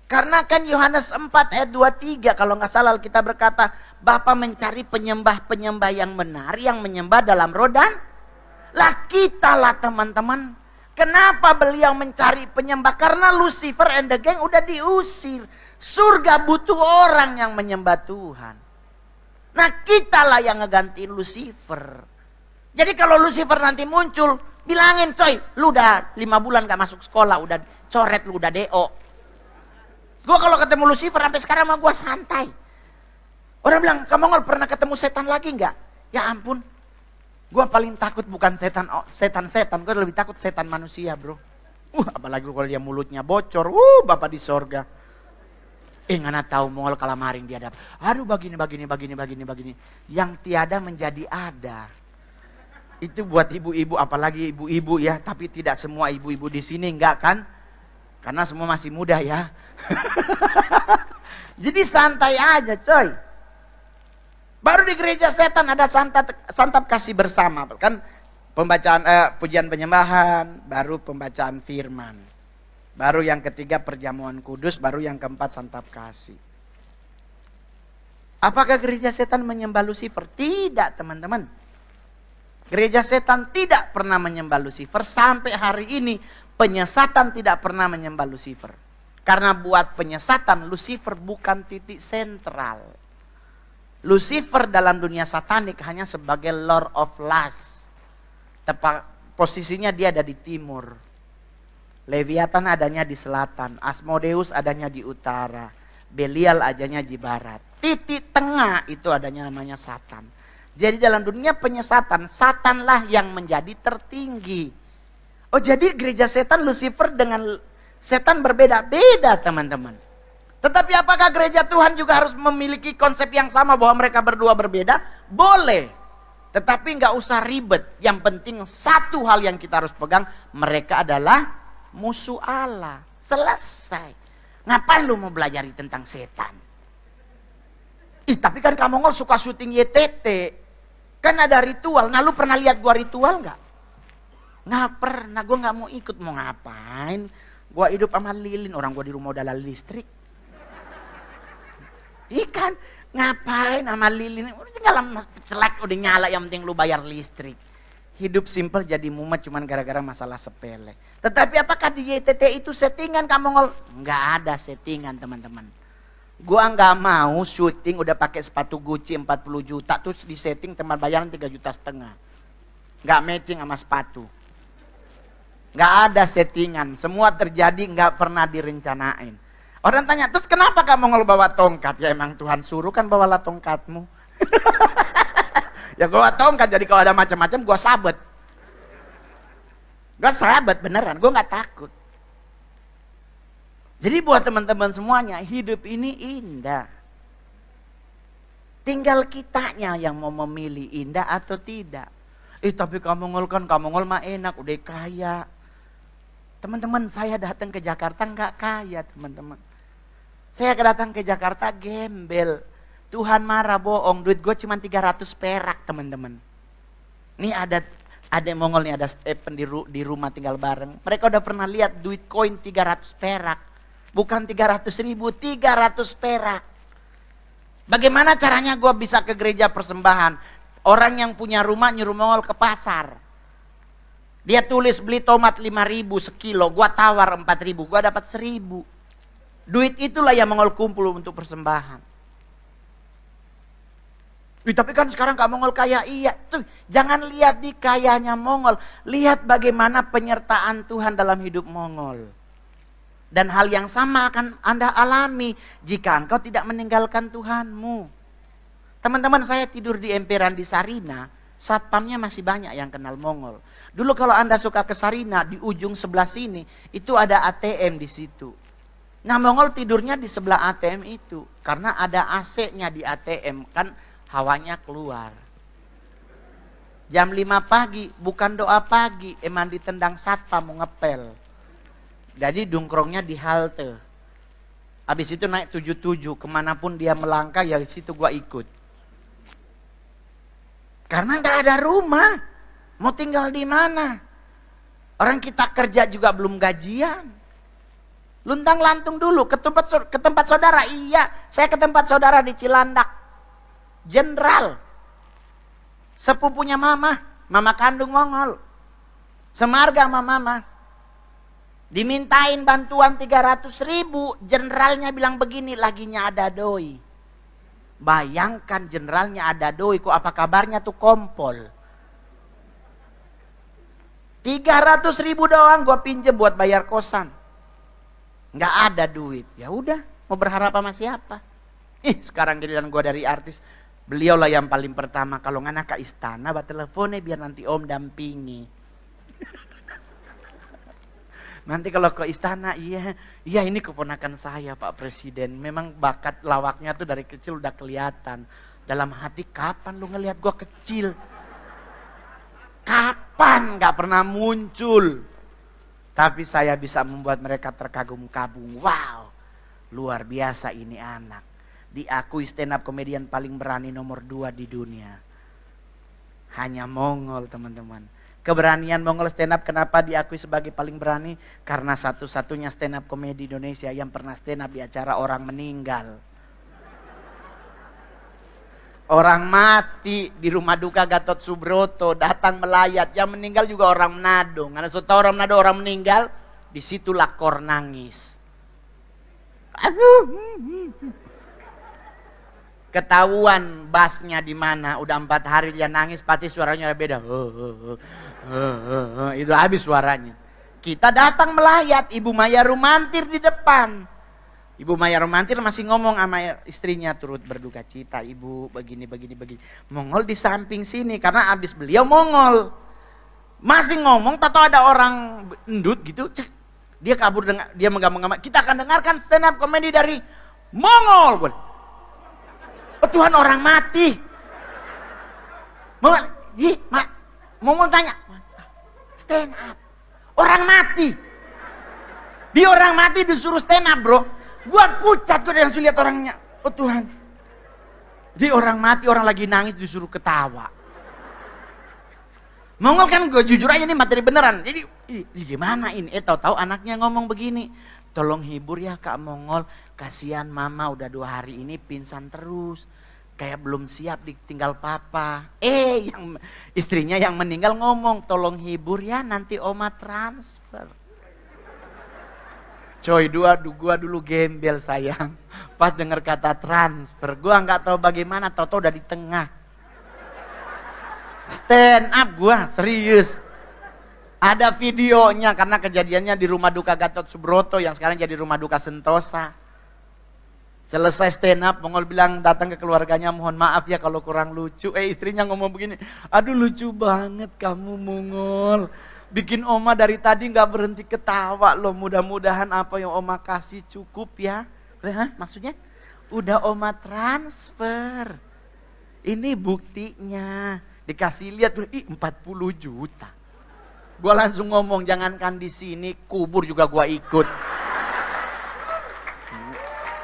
Karena kan Yohanes 4 ayat 23 kalau nggak salah kita berkata, Bapa mencari penyembah-penyembah yang benar, yang menyembah dalam roh dan lah kita lah teman-teman. Kenapa beliau mencari penyembah? Karena Lucifer and the gang udah diusir. Surga butuh orang yang menyembah Tuhan. Nah kita lah yang ngegantiin Lucifer. Jadi kalau Lucifer nanti muncul, bilangin coy, lu udah 5 bulan gak masuk sekolah, udah coret, lu udah DO. Gue kalau ketemu Lucifer sampai sekarang mah gue santai. Orang bilang, kamu nggak pernah ketemu setan lagi nggak? Ya ampun, gue paling takut bukan setan, gue lebih takut setan manusia bro. Apalagi kalau dia mulutnya bocor, bapak di sorga. Ngana tahu Mongol kalamaring dia dapat. Aduh begini. Yang tiada menjadi ada. Itu buat ibu-ibu, apalagi ibu-ibu ya. Tapi tidak semua ibu-ibu di sini enggak kan? Karena semua masih muda ya. Jadi santai aja coy. Baru di gereja setan ada santap kasih bersama. Kan pembacaan pujian penyembahan, baru pembacaan firman. Baru yang ketiga perjamuan kudus, baru yang keempat santap kasih. Apakah gereja setan menyembah Lucifer? Tidak teman-teman. Gereja setan tidak pernah menyembah Lucifer. Sampai hari ini penyesatan tidak pernah menyembah Lucifer. Karena buat penyesatan Lucifer bukan titik sentral. Lucifer dalam dunia satanik hanya sebagai Lord of Lust. Posisinya dia ada di timur. Leviathan adanya di selatan, Asmodeus adanya di utara, Belial adanya di barat. Titik tengah itu adanya namanya Satan. Jadi dalam dunia penyesatan, Satanlah yang menjadi tertinggi. Oh jadi gereja setan Lucifer dengan Setan berbeda-beda teman-teman. Tetapi apakah gereja Tuhan juga harus memiliki konsep yang sama bahwa mereka berdua berbeda? Boleh. Tetapi nggak usah ribet. Yang penting satu hal yang kita harus pegang, mereka adalah musuh Allah. Selesai. Ngapain lu mau belajar tentang setan? Tapi kan kamu ngol suka syuting YTT. Kan ada ritual. Nah lu pernah lihat gua ritual nggak? Nggak pernah. Gua nggak mau ikut. Mau ngapain? Gua hidup sama lilin. Orang gua di rumah udah ada listrik. Ikan ngapain sama lilin? Udah tinggal celak udah nyala. Yang penting lu bayar listrik. Hidup simple jadi mumet cuman gara-gara masalah sepele. Tetapi apakah di YTT itu settingan kamu ngol? Nggak ada settingan teman-teman. Gua nggak mau syuting udah pakai sepatu Gucci 40 juta terus di setting teman bayaran 3,5 juta. Nggak matching sama sepatu. Nggak ada settingan. Semua terjadi nggak pernah direncanain. Orang tanya, terus kenapa kamu ngol bawa tongkat? Ya emang Tuhan suruh kan bawalah tongkatmu. Ya gua tongkat jadi kalau ada macam-macam gua sabet. Gua sabet beneran, gua nggak takut. Jadi buat teman-teman semuanya, hidup ini indah. Tinggal kitanya yang mau memilih indah atau tidak. Tapi kamu ngol mah enak, udah kaya. Teman-teman, saya datang ke Jakarta nggak kaya, teman-teman. Saya datang ke Jakarta gembel. Tuhan marah bohong, duit gue cuma 300 perak, teman-teman. Nih ada Mongol nih, ada Stephen di rumah tinggal bareng. Mereka udah pernah lihat duit koin 300 perak. Bukan 300.000, 300 perak. Bagaimana caranya gue bisa ke gereja persembahan? Orang yang punya rumah nyuruh Mongol ke pasar. Dia tulis beli tomat 5.000 sekilo, gue tawar 4.000, gue dapat 1.000. Duit itulah yang Mongol kumpul untuk persembahan. Tapi kan sekarang Kak Mongol kaya, iya. Tuh, jangan lihat di kayanya Mongol, lihat bagaimana penyertaan Tuhan dalam hidup Mongol. Dan hal yang sama akan Anda alami jika engkau tidak meninggalkan Tuhanmu. Teman-teman, saya tidur di emperan di Sarina, satpamnya masih banyak yang kenal Mongol. Dulu kalau Anda suka ke Sarina, di ujung sebelah sini, itu ada ATM di situ. Nah, Mongol tidurnya di sebelah ATM itu. Karena ada AC-nya di ATM, kan hawanya keluar. Jam 5 pagi, bukan doa pagi, emang ditendang satpam mau ngepel. Jadi dungkrongnya di halte. Habis itu naik 77, kemanapun dia melangkah, ya di situ gua ikut. Karena nggak ada rumah, mau tinggal di mana? Orang kita kerja juga belum gajian. Luntang lantung dulu ke tempat saudara. Iya, saya ke tempat saudara di Cilandak. Jenderal, sepupunya mama kandung Mongol, semarga sama mama. Dimintain bantuan 300.000, jenderalnya bilang begini, laginya ada doi. Bayangkan jenderalnya ada doi, kok apa kabarnya tuh kompol. 300.000 doang gua pinjem buat bayar kosan. Nggak ada duit. Ya udah, mau berharap sama siapa? Sekarang giliran gua dari artis. Beliaulah yang paling pertama, kalau ngana ke istana, teleponnya biar nanti om dampingi. Nanti kalau ke istana, iya ini keponakan saya Pak Presiden. Memang bakat lawaknya tuh dari kecil udah kelihatan. Dalam hati, kapan lu ngelihat gua kecil? Kapan? Gak pernah muncul. Tapi saya bisa membuat mereka terkagum-kagum. Wow, luar biasa ini anak. Diakui stand up komedian paling berani nomor 2 di dunia. Hanya Mongol, teman-teman. Keberanian Mongol stand up kenapa diakui sebagai paling berani? Karena satu-satunya stand up komedi Indonesia yang pernah stand up di acara orang meninggal. Orang mati di rumah duka Gatot Subroto datang melayat. Yang meninggal juga orang Manado. Karena sudah tahu orang Manado orang meninggal, disitulah kor nangis. Ketahuan basnya di mana, udah 4 hari dia nangis, pasti suaranya beda. Itu habis suaranya. Kita datang melayat, Ibu Maya Rumantir di depan. Ibu Maya Rumantir masih ngomong sama istrinya, turut berduka cita, Ibu begini. Mongol di samping sini, karena abis beliau Mongol. Masih ngomong, tahu ada orang endut gitu. Dia kabur dengan dia menggambar. Kita akan dengarkan stand up komedi dari Mongol. Oh Tuhan, orang mati. Mongol tanya, stand up. Orang mati. Dia orang mati disuruh stand up, bro. Gua pucat, gua langsung lihat orangnya. Oh Tuhan. Dia orang mati, orang lagi nangis disuruh ketawa. Mongol kan gue jujur aja nih materi beneran. Jadi gimana ini? Tahu-tahu anaknya ngomong begini. Tolong hibur ya Kak Mongol. Kasihan mama udah 2 hari ini pingsan terus. Kayak belum siap ditinggal papa. Yang istrinya yang meninggal ngomong, tolong hibur ya nanti oma transfer. Coy, gua dulu gembel sayang. Pas denger kata transfer, gua nggak tahu bagaimana, tahu-tahu udah di tengah. Stand up gua, serius. Ada videonya karena kejadiannya di Rumah Duka Gatot Subroto yang sekarang jadi Rumah Duka Sentosa. Selesai stand up, Mongol bilang datang ke keluarganya, mohon maaf ya kalau kurang lucu. Istrinya ngomong begini, aduh lucu banget kamu Mongol. Bikin oma dari tadi gak berhenti ketawa loh. Mudah-mudahan apa yang oma kasih cukup ya. Hah? Maksudnya? Udah oma transfer. Ini buktinya. Dikasih lihat, 40 juta. Gua langsung ngomong, jangankan di sini, kubur juga gua ikut.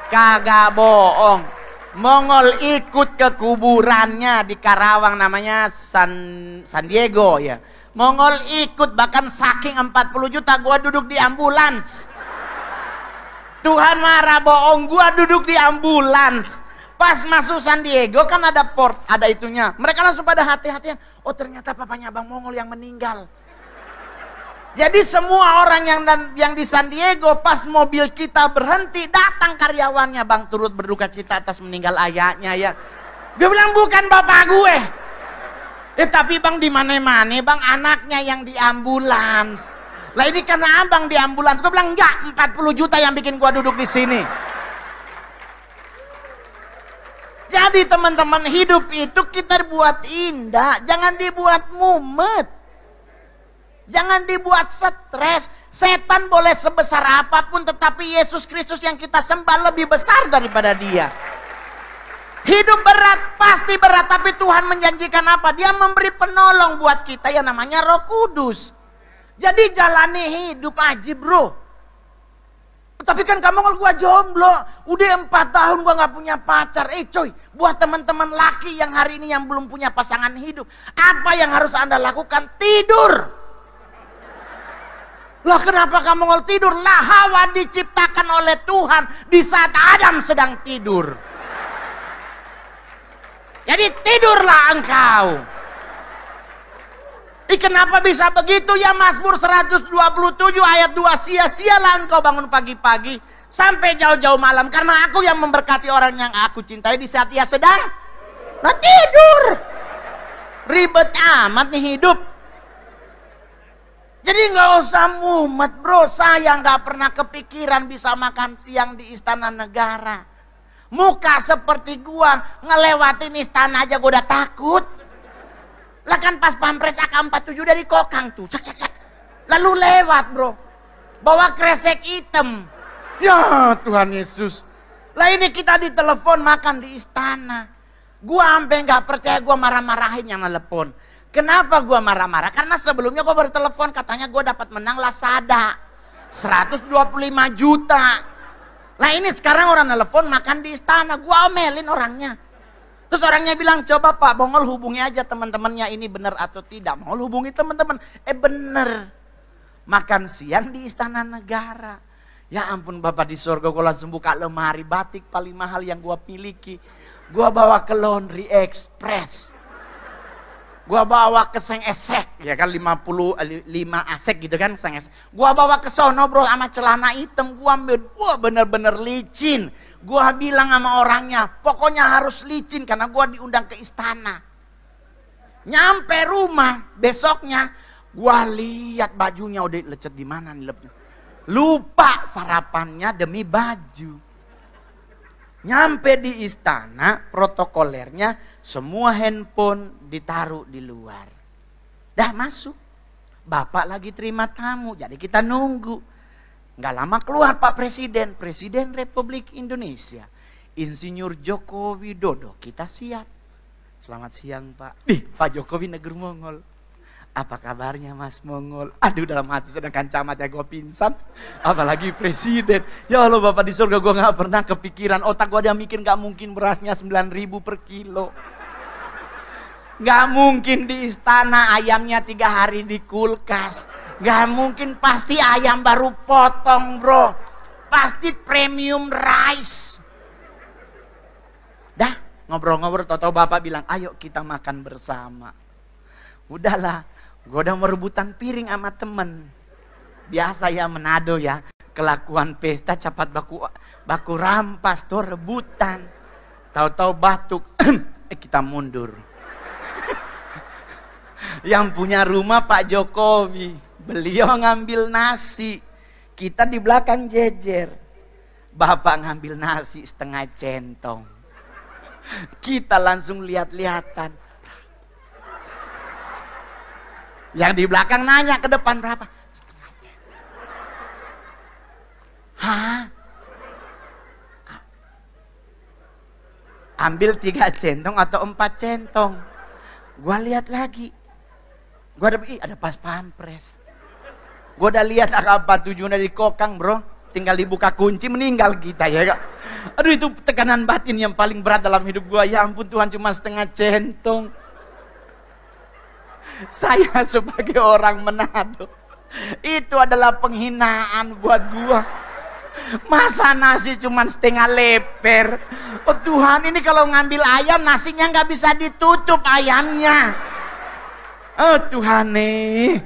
Kagak bohong. Mongol ikut ke kuburannya di Karawang namanya San Diego ya. Mongol ikut bahkan saking 40 juta gua duduk di ambulans. Tuhan marah bohong, gua duduk di ambulans. Pas masuk San Diego kan ada port, ada itunya. Mereka langsung pada hati-hatian. Oh ternyata papanya Bang Mongol yang meninggal. Jadi semua orang yang di San Diego pas mobil kita berhenti datang karyawannya, Bang turut berduka cita atas meninggal ayahnya ya. Gue bilang bukan bapak gue. Tapi Bang di mana-mana Bang anaknya yang di ambulans. Lah ini karena Abang di ambulans. Gue bilang enggak, 40 juta yang bikin gue duduk di sini. Jadi teman-teman, hidup itu kita buat indah, jangan dibuat mumet. Jangan dibuat stres. Setan boleh sebesar apapun, tetapi Yesus Kristus yang kita sembah lebih besar daripada dia. Hidup berat, pasti berat, tapi Tuhan menjanjikan apa? Dia memberi penolong buat kita yang namanya Roh Kudus. Jadi jalani hidup aja bro. Tapi kan kamu kalau gua jomblo, udah 4 tahun gua gak punya pacar. Coy, buat teman-teman laki yang hari ini yang belum punya pasangan hidup, apa yang harus Anda lakukan? Tidur. Lah kenapa kamu mau tidur? Lah Hawa diciptakan oleh Tuhan di saat Adam sedang tidur. Jadi tidurlah engkau. Kenapa bisa begitu ya? Mazmur 127 ayat 2, sia-sialah engkau bangun pagi-pagi sampai jauh-jauh malam, karena aku yang memberkati orang yang aku cintai di saat ia sedang tidur. Ribet amat nih hidup. Jadi gak usah mumet bro. Saya gak pernah kepikiran bisa makan siang di Istana Negara. Muka seperti gua ngelewatin istana aja gua udah takut. Lah kan pas pampres AK-47 dari Kokang tuh. Cak. Lalu lewat bro. Bawa kresek hitam. Ya Tuhan Yesus. Lah ini kita ditelepon makan di istana. Gua sampai gak percaya, gua marah-marahin yang telepon. Kenapa gue marah-marah? Karena sebelumnya gue baru telepon, katanya gue dapat menang Lazada 125 juta. Nah ini sekarang orang telepon makan di istana, gue omelin orangnya. Terus orangnya bilang, coba Pak Mongol hubungi aja teman-temannya, ini benar atau tidak. Mongol hubungi teman-teman, bener. Makan siang di Istana Negara. Ya ampun Bapak di surga, gue langsung buka lemari batik paling mahal yang gue miliki. Gue bawa ke Laundry Express. Gua bawa ke Seng Esek, ya kan 55 asek gitu kan Seng Esek. Gua bawa ke sono bro sama celana hitam, gua ambil, wah bener-bener licin. Gua bilang sama orangnya, pokoknya harus licin karena gua diundang ke istana. Nyampe rumah besoknya, gua lihat bajunya udah lecet di mana nih lepnya. Lupa sarapannya demi baju. Nyampe di istana, protokolernya semua handphone ditaruh di luar. Dah masuk. Bapak lagi terima tamu, jadi kita nunggu. Nggak lama keluar Pak Presiden, Presiden Republik Indonesia, Insinyur Joko Widodo. Kita siap. Selamat siang Pak. Pak Jokowi negur Mongol. Apa kabarnya Mas Mongol? Aduh, dalam hati sedangkan camat ya gue pingsan. Apalagi Presiden. Ya Allah Bapak di surga, gue gak pernah kepikiran. Otak gue ada mikir gak mungkin berasnya 9.000 per kilo. Gak mungkin di istana ayamnya 3 hari di kulkas. Gak mungkin, pasti ayam baru potong bro. Pasti premium rice. Dah ngobrol-ngobrol, tau-tau bapak bilang ayo kita makan bersama. Udahlah, gue udah merebutan piring sama temen. Biasa ya Manado ya, kelakuan pesta cepat baku rampas tuh rebutan. Tahu-tahu batuk, kita mundur. Yang punya rumah Pak Jokowi, beliau ngambil nasi, kita di belakang jejer. Bapak ngambil nasi setengah centong, kita langsung lihat-lihatan. Yang di belakang nanya ke depan berapa? Setengah centong. Hah? Ambil 3 centong atau 4 centong? Gua lihat lagi. Gua ada pas pampres. Gua udah lihat apa tujuannya di kokang bro. Tinggal dibuka kunci meninggal kita ya kak. Aduh, itu tekanan batin yang paling berat dalam hidup gua. Ya ampun Tuhan, cuma setengah centong. Saya sebagai orang Manado, itu adalah penghinaan buat gua. Masa nasi cuma setengah leper. Oh Tuhan, ini kalau ngambil ayam nasinya nggak bisa ditutup ayamnya. Oh Tuhan nih.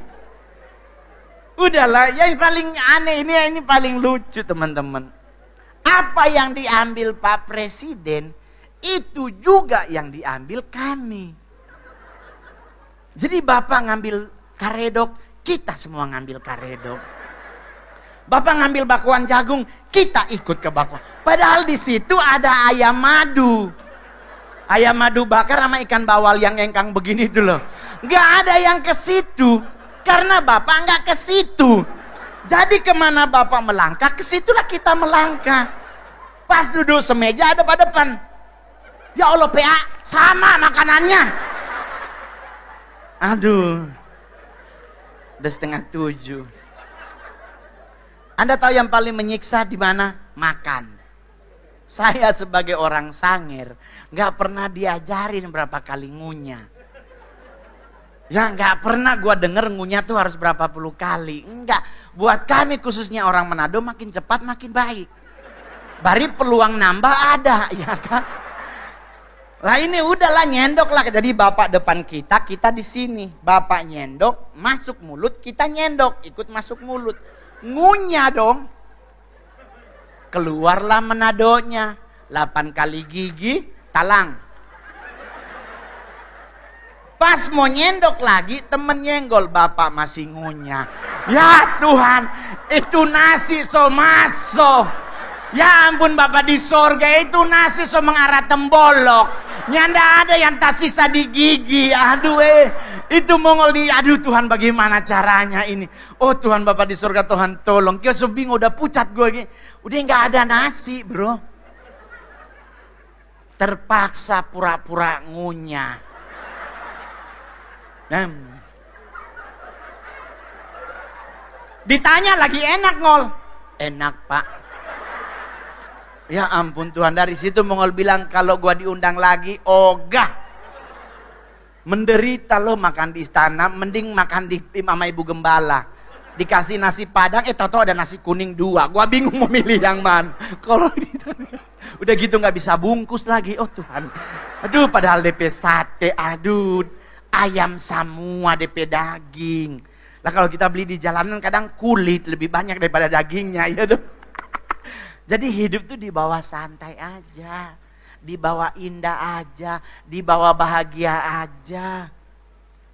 Udahlah, yang paling aneh ini paling lucu teman-teman. Apa yang diambil Pak Presiden, itu juga yang diambil kami. Jadi Bapak ngambil karedok, kita semua ngambil karedok. Bapak ngambil bakwan jagung, kita ikut ke bakwan. Padahal di situ ada ayam madu. Ayam madu bakar sama ikan bawal yang engkang begini itu loh. Gak ada yang ke situ. Karena Bapak nggak ke situ. Jadi kemana Bapak melangkah, ke situlah kita melangkah. Pas duduk semeja ada pada depan. Ya Allah PA, sama makanannya. Aduh. Udah 6:30. Anda tahu yang paling menyiksa di mana? Makan. Saya sebagai orang Sangir nggak pernah diajarin berapa kali ngunyah. Ya nggak pernah gua denger ngunyah tuh harus berapa puluh kali. Enggak. Buat kami khususnya orang Manado makin cepat makin baik. Bari peluang nambah ada, ya kan? Lah ini udahlah nyendok lah. Jadi Bapak depan kita, kita di sini. Bapak nyendok, masuk mulut, kita nyendok, ikut masuk mulut. Ngunyah dong. Keluarlah Manadonya. 8 kali gigi, talang. Pas mau nyendok lagi, temen nyenggol, Bapak masih ngunyah. Ya Tuhan, itu nasi so maso. Ya ampun Bapak di sorga, itu nasi so mengarah tembolok. Nyanda ada yang tak sisa di gigi. Aduh itu Mongol di, aduh Tuhan bagaimana caranya ini. Oh Tuhan Bapak di sorga, Tuhan tolong. Kau so bingung, udah pucat gue. Udah gak ada nasi bro. Terpaksa pura-pura ngunyah. Ditanya lagi enak ngol. Enak Pak. Ya ampun Tuhan, dari situ Mongol bilang kalau gua diundang lagi ogah. Menderita lo makan di istana, mending makan di Mama Ibu Gembala. Dikasih nasi padang, tau-tau ada nasi kuning 2. Gua bingung mau milih yang mana. Kalau udah gitu nggak bisa bungkus lagi. Oh Tuhan. Aduh, padahal DP sate, aduh. Ayam semua DP daging. Lah kalau kita beli di jalanan kadang kulit lebih banyak daripada dagingnya, ya dong. Jadi hidup tuh dibawa santai aja, dibawa indah aja, dibawa bahagia aja.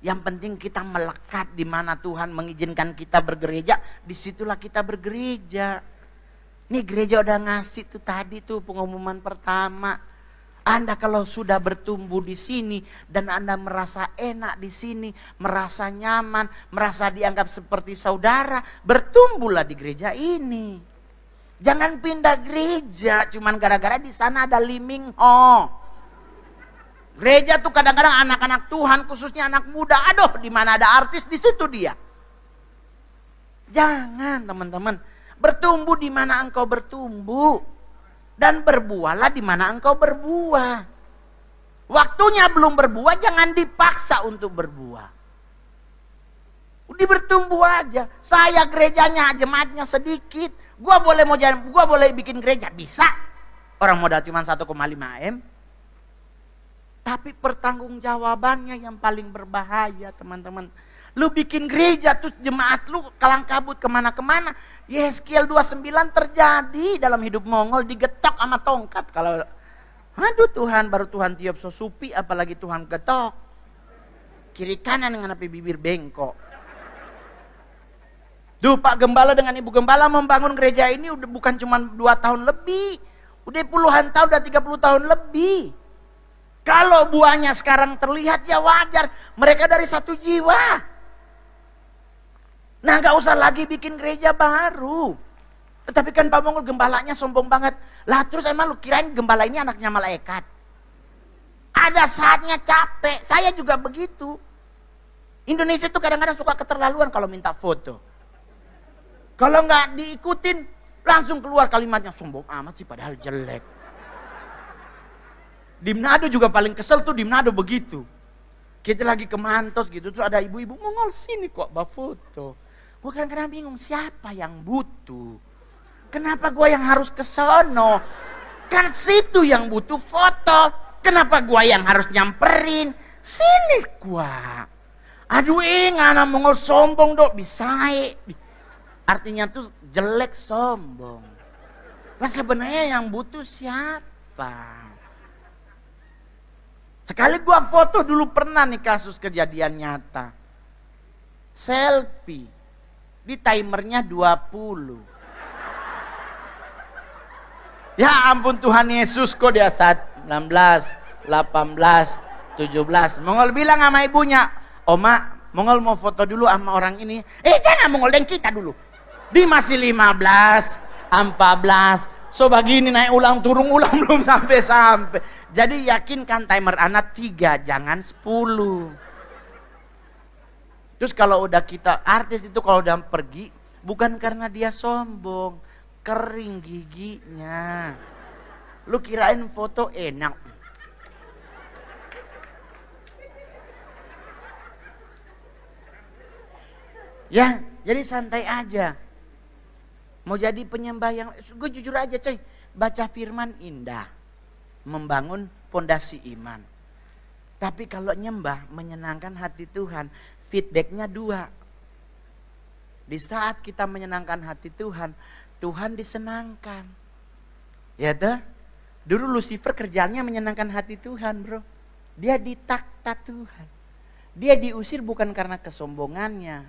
Yang penting kita melekat di mana Tuhan mengizinkan kita bergereja, disitulah kita bergereja. Nih gereja udah ngasih tuh tadi tuh pengumuman pertama. Anda kalau sudah bertumbuh di sini dan Anda merasa enak di sini, merasa nyaman, merasa dianggap seperti saudara, bertumbuhlah di gereja ini. Jangan pindah gereja cuman gara-gara di sana ada Liming Ho. Gereja tuh kadang-kadang anak-anak Tuhan, khususnya anak muda, aduh di mana ada artis di situ dia. Jangan teman-teman, bertumbuh di mana engkau bertumbuh. Dan berbuahlah di mana engkau berbuah. Waktunya belum berbuah, jangan dipaksa untuk berbuah. Udah bertumbuh aja. Saya gerejanya, jemaatnya sedikit. Gua boleh bikin gereja, bisa. Orang modal cuma 1,5 M. Tapi pertanggungjawabannya yang paling berbahaya, teman-teman. Lu bikin gereja, terus jemaat lu kalang kabut kemana-kemana. Yeskiel 29 terjadi dalam hidup Mongol, digetok sama tongkat. Kalau, aduh Tuhan, baru Tuhan tiup sosupi, apalagi Tuhan getok. Kiri kanan dengan api bibir bengkok. Duh, Pak Gembala dengan Ibu Gembala membangun gereja ini udah bukan cuma 2 tahun lebih. Udah puluhan tahun, udah 30 tahun lebih. Kalau buahnya sekarang terlihat, ya wajar. Mereka dari satu jiwa. Nah, gak usah lagi bikin gereja baru. Tetapi kan Pak Mongol gembalanya sombong banget. Lah terus emang lu kirain gembala ini anaknya malaikat? Ada saatnya capek. Saya juga begitu. Indonesia tuh kadang-kadang suka keterlaluan kalau minta foto. Kalau gak diikutin, langsung keluar kalimatnya, sombong amat sih padahal jelek. Di Manado juga paling kesel tuh, di Manado begitu. Kita lagi ke Mantos gitu, terus ada ibu-ibu Mongol sini kok bawa foto. Gue kadang-kadang bingung, siapa yang butuh? Kenapa gue yang harus ke sono? Kan situ yang butuh foto. Kenapa gue yang harus nyamperin? Sini gue. Aduh ngana Mongol sombong dok, bisa. Artinya tuh jelek sombong. Nah sebenarnya yang butuh siapa? Sekali gue foto dulu pernah nih kasus kejadian nyata. Selfie. Di timernya 20. Ya ampun Tuhan Yesus, kok dia 19, 18, 17. Mongol bilang sama ibunya, Oma, Mongol mau foto dulu sama orang ini. Jangan Mongol, dan kita dulu. Dia masih 15, 14. So begini naik ulang turun ulang belum sampai. Jadi yakinkan timer anak 3, jangan 10. Terus kalau udah kita, artis itu kalau udah pergi, bukan karena dia sombong, kering giginya. Lu kirain foto enak. Ya, jadi santai aja. Mau jadi penyembah yang, gue jujur aja coy, baca firman indah. Membangun pondasi iman. Tapi kalau nyembah, menyenangkan hati Tuhan, feedbacknya 2. Di saat kita menyenangkan hati Tuhan, Tuhan disenangkan. Ya toh? Dulu Lucifer kerjaannya menyenangkan hati Tuhan, bro. Dia ditakta Tuhan. Dia diusir bukan karena kesombongannya.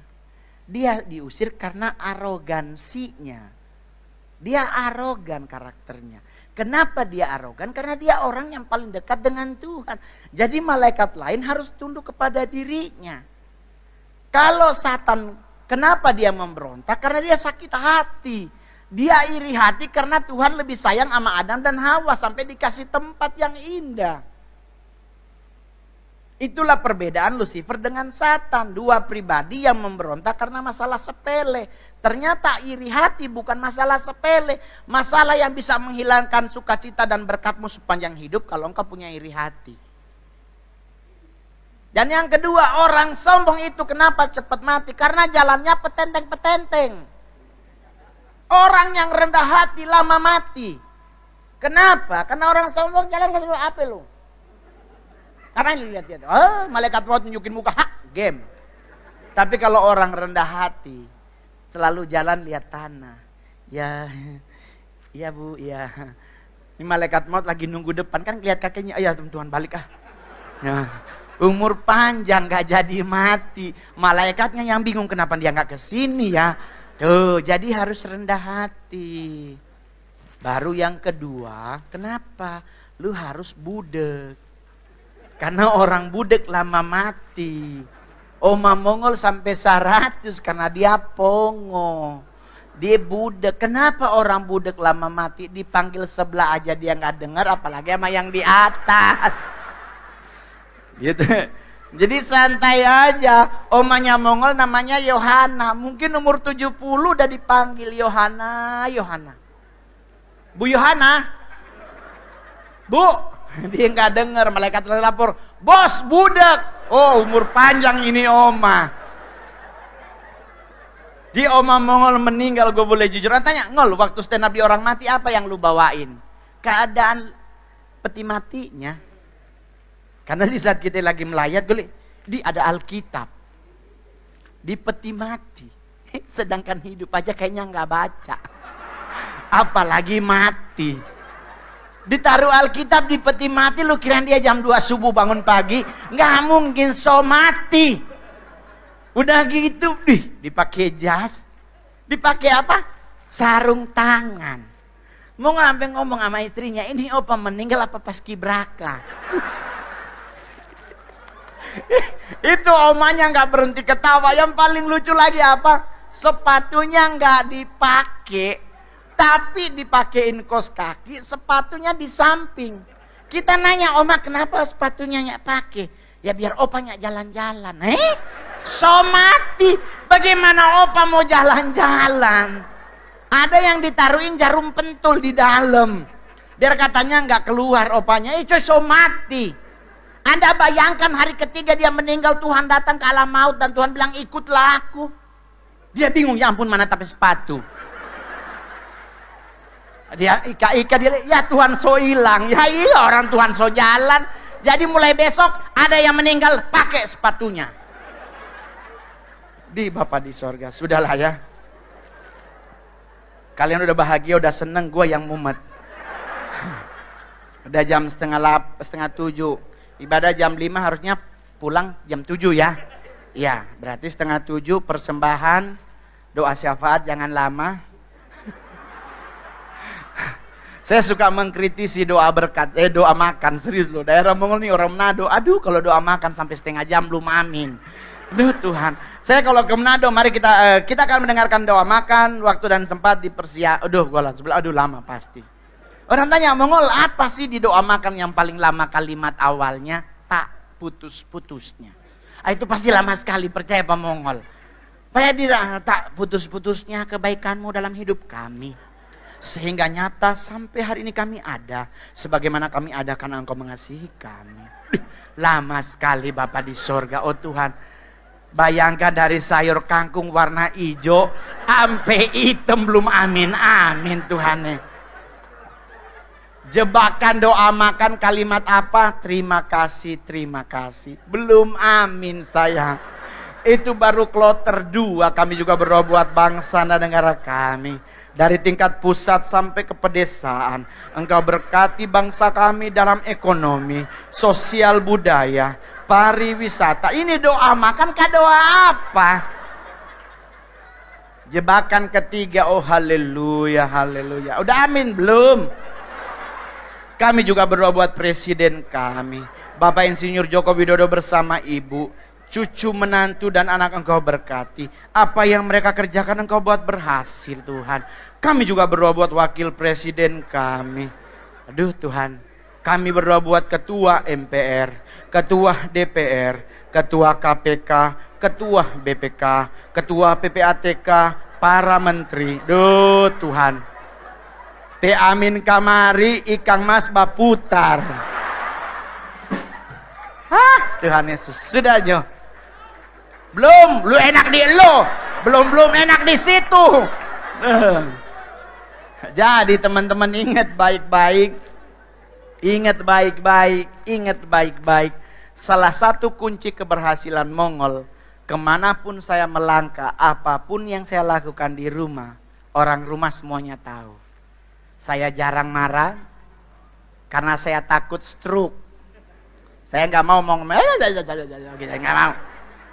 Dia diusir karena arogansinya. Dia arogan karakternya. Kenapa dia arogan? Karena dia orang yang paling dekat dengan Tuhan. Jadi malaikat lain harus tunduk kepada dirinya. Kalau Satan, kenapa dia memberontak? Karena dia sakit hati. Dia iri hati karena Tuhan lebih sayang sama Adam dan Hawa sampai dikasih tempat yang indah. Itulah perbedaan Lucifer dengan Satan. 2 pribadi yang memberontak karena masalah sepele. Ternyata iri hati bukan masalah sepele. Masalah yang bisa menghilangkan sukacita dan berkatmu sepanjang hidup kalau engkau punya iri hati. Dan yang kedua, orang sombong itu kenapa cepat mati? Karena jalannya petenteng-petenteng. Orang yang rendah hati lama mati. Kenapa? Karena orang sombong jalan ke apa lu? Ngapain lu lihat-lihat? Oh, malaikat maut nunjukin muka, game. Tapi kalau orang rendah hati, selalu jalan lihat tanah. Ya, iya bu, ya. Ini malaikat maut lagi nunggu depan, kan lihat kakinya, ya Tuhan balik ah. Ya. Umur panjang gak jadi mati. Malaikatnya yang bingung kenapa dia gak kesini ya. Tuh, jadi harus rendah hati. Baru yang kedua, kenapa? lu harus budek. Karena orang budek lama mati. Oma Mongol sampai 100 karena dia pongo. Dia budek. Kenapa orang budek lama mati? Dipanggil sebelah aja dia nggak dengar, apalagi sama yang di atas. Gitu. Jadi santai aja. Omanya Mongol namanya Yohana. Mungkin umur 70 udah dipanggil Yohana. Bu Yohana. Bu. Dia nggak dengar, malaikat lapor, bos budak. Oh, umur panjang ini oma. Di oma Mongol meninggal, gue boleh jujur tanya, Ngol, waktu stand up di orang mati apa yang lu bawain? Keadaan peti matinya. Karena di saat kita lagi melayat, ada Alkitab di peti mati. Sedangkan hidup aja kayaknya nggak baca, apalagi mati. Ditaruh Alkitab di peti mati, lu kirain dia jam 2 subuh bangun pagi? Nggak mungkin, so mati. Udah gitu, dipakai jas. Dipakai apa? Sarung tangan. Mau sampai ngomong sama istrinya, ini opa meninggal apa pas kibraka? Itu omanya nggak berhenti ketawa. Yang paling lucu lagi apa? Sepatunya nggak dipakai, tapi dipakein kos kaki, sepatunya di samping. Kita nanya, oma kenapa sepatunya nggak pakai? Ya biar opa nggak jalan-jalan. So mati. Bagaimana opa mau jalan-jalan? Ada yang ditaruhin jarum pentul di dalam, biar katanya nggak keluar opanya. Itu so mati. Anda bayangkan hari ketiga dia meninggal, Tuhan datang ke alam maut dan Tuhan bilang ikutlah aku. Dia bingung, ya ampun mana tapi sepatu. Dia ika dia, ya Tuhan so hilang. Ya iya, orang Tuhan so jalan. Jadi mulai besok ada yang meninggal pakai sepatunya. Di Bapa di sorga, sudahlah ya. Kalian udah bahagia, udah seneng, gue yang mumet. Udah jam setengah 7. Ibadah jam 5, harusnya pulang jam 7 ya. Ya, berarti setengah 7 persembahan, doa syafaat jangan lama. Saya suka mengkritisi doa berkat, doa makan, serius loh. Daerah Mongol nih orang Manado, aduh kalau doa makan sampai setengah jam belum amin. Aduh Tuhan. Saya kalau ke Manado, mari kita akan mendengarkan doa makan, waktu dan tempat dipersiap. Aduh, gua langsung bilang, aduh lama pasti. Orang tanya, Mongol apa sih di doa makan yang paling lama kalimat awalnya? Tak putus-putusnya. Itu pasti lama sekali, percaya Pak Mongol. Tak putus-putusnya kebaikanmu dalam hidup kami. Sehingga nyata sampai hari ini kami ada. Sebagaimana kami ada karena Engkau mengasihi kami. Lama sekali Bapa di sorga. Oh Tuhan, bayangkan dari sayur kangkung warna hijau sampai hitam belum amin. Amin Tuhan. Jebakan doa makan kalimat apa? Terima kasih, terima kasih. Belum amin saya. Itu baru kloter 2. Kami juga berdoa buat bangsa dan negara kami. Dari tingkat pusat sampai ke pedesaan. Engkau berkati bangsa kami dalam ekonomi, sosial budaya, pariwisata. Ini doa makan kah doa apa? Jebakan ketiga, oh haleluya, haleluya. Udah amin belum? Kami juga berdoa buat presiden kami, Bapak Insinyur Joko Widodo bersama Ibu, cucu menantu dan anak Engkau berkati. Apa yang mereka kerjakan Engkau buat berhasil Tuhan. Kami juga berdoa buat wakil presiden kami. Aduh Tuhan, kami berdoa buat ketua MPR, ketua DPR, ketua KPK, ketua BPK, ketua PPATK, para menteri. Duh Tuhan, te amin kamari ikang mas baputar. Tuhan Yesus, sudah Jo. Belum, lu enak di lo. Belum enak di situ. Jadi teman-teman ingat baik-baik. Ingat baik-baik. Ingat baik-baik. Salah satu kunci keberhasilan Mongol, kemanapun saya melangkah, apapun yang saya lakukan di rumah, orang rumah semuanya tahu. Saya jarang marah, karena saya takut stroke. Saya nggak mau ngomong, nggak mau.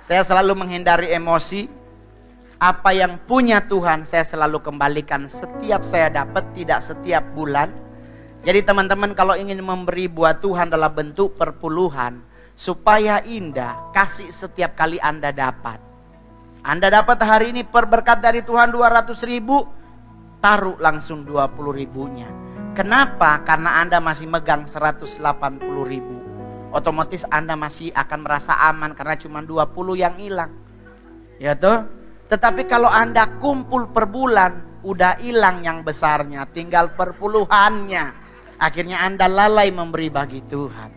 Saya selalu menghindari emosi. Apa yang punya Tuhan saya selalu kembalikan setiap saya dapat, tidak setiap bulan. Jadi teman-teman, kalau ingin memberi buat Tuhan dalam bentuk perpuluhan, supaya indah, kasih setiap kali Anda dapat. Anda dapat hari ini berkat dari Tuhan 200.000, taruh langsung 20.000-nya. Kenapa? Karena Anda masih megang 180.000. Otomatis Anda masih akan merasa aman karena cuma 20 yang hilang. Ya toh? Tetapi kalau Anda kumpul per bulan, udah hilang yang besarnya, tinggal perpuluhannya. Akhirnya Anda lalai memberi bagi Tuhan.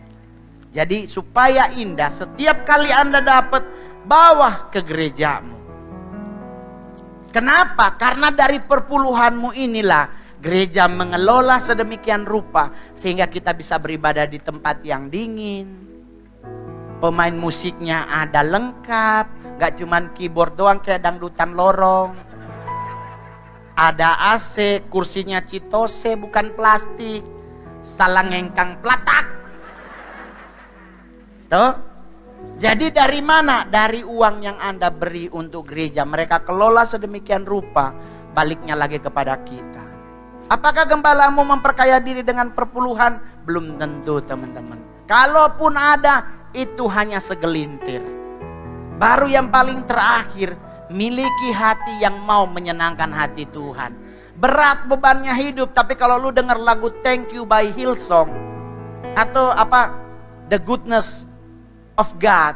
Jadi supaya indah, setiap kali Anda dapat, bawa ke gerejamu. Kenapa? Karena dari perpuluhanmu inilah gereja mengelola sedemikian rupa sehingga kita bisa beribadah di tempat yang dingin. Pemain musiknya ada lengkap, gak cuman keyboard doang kayak dangdutan lorong. Ada AC, kursinya citose bukan plastik. Salang ngengkang pelatak. Tuh. Jadi dari mana? Dari uang yang Anda beri untuk gereja. Mereka kelola sedemikian rupa, baliknya lagi kepada kita. Apakah gembalamu memperkaya diri dengan perpuluhan? Belum tentu, teman-teman. Kalaupun ada, itu hanya segelintir. Baru yang paling terakhir, miliki hati yang mau menyenangkan hati Tuhan. Berat bebannya hidup, tapi kalau lu dengar lagu Thank You by Hillsong atau The Goodness of God,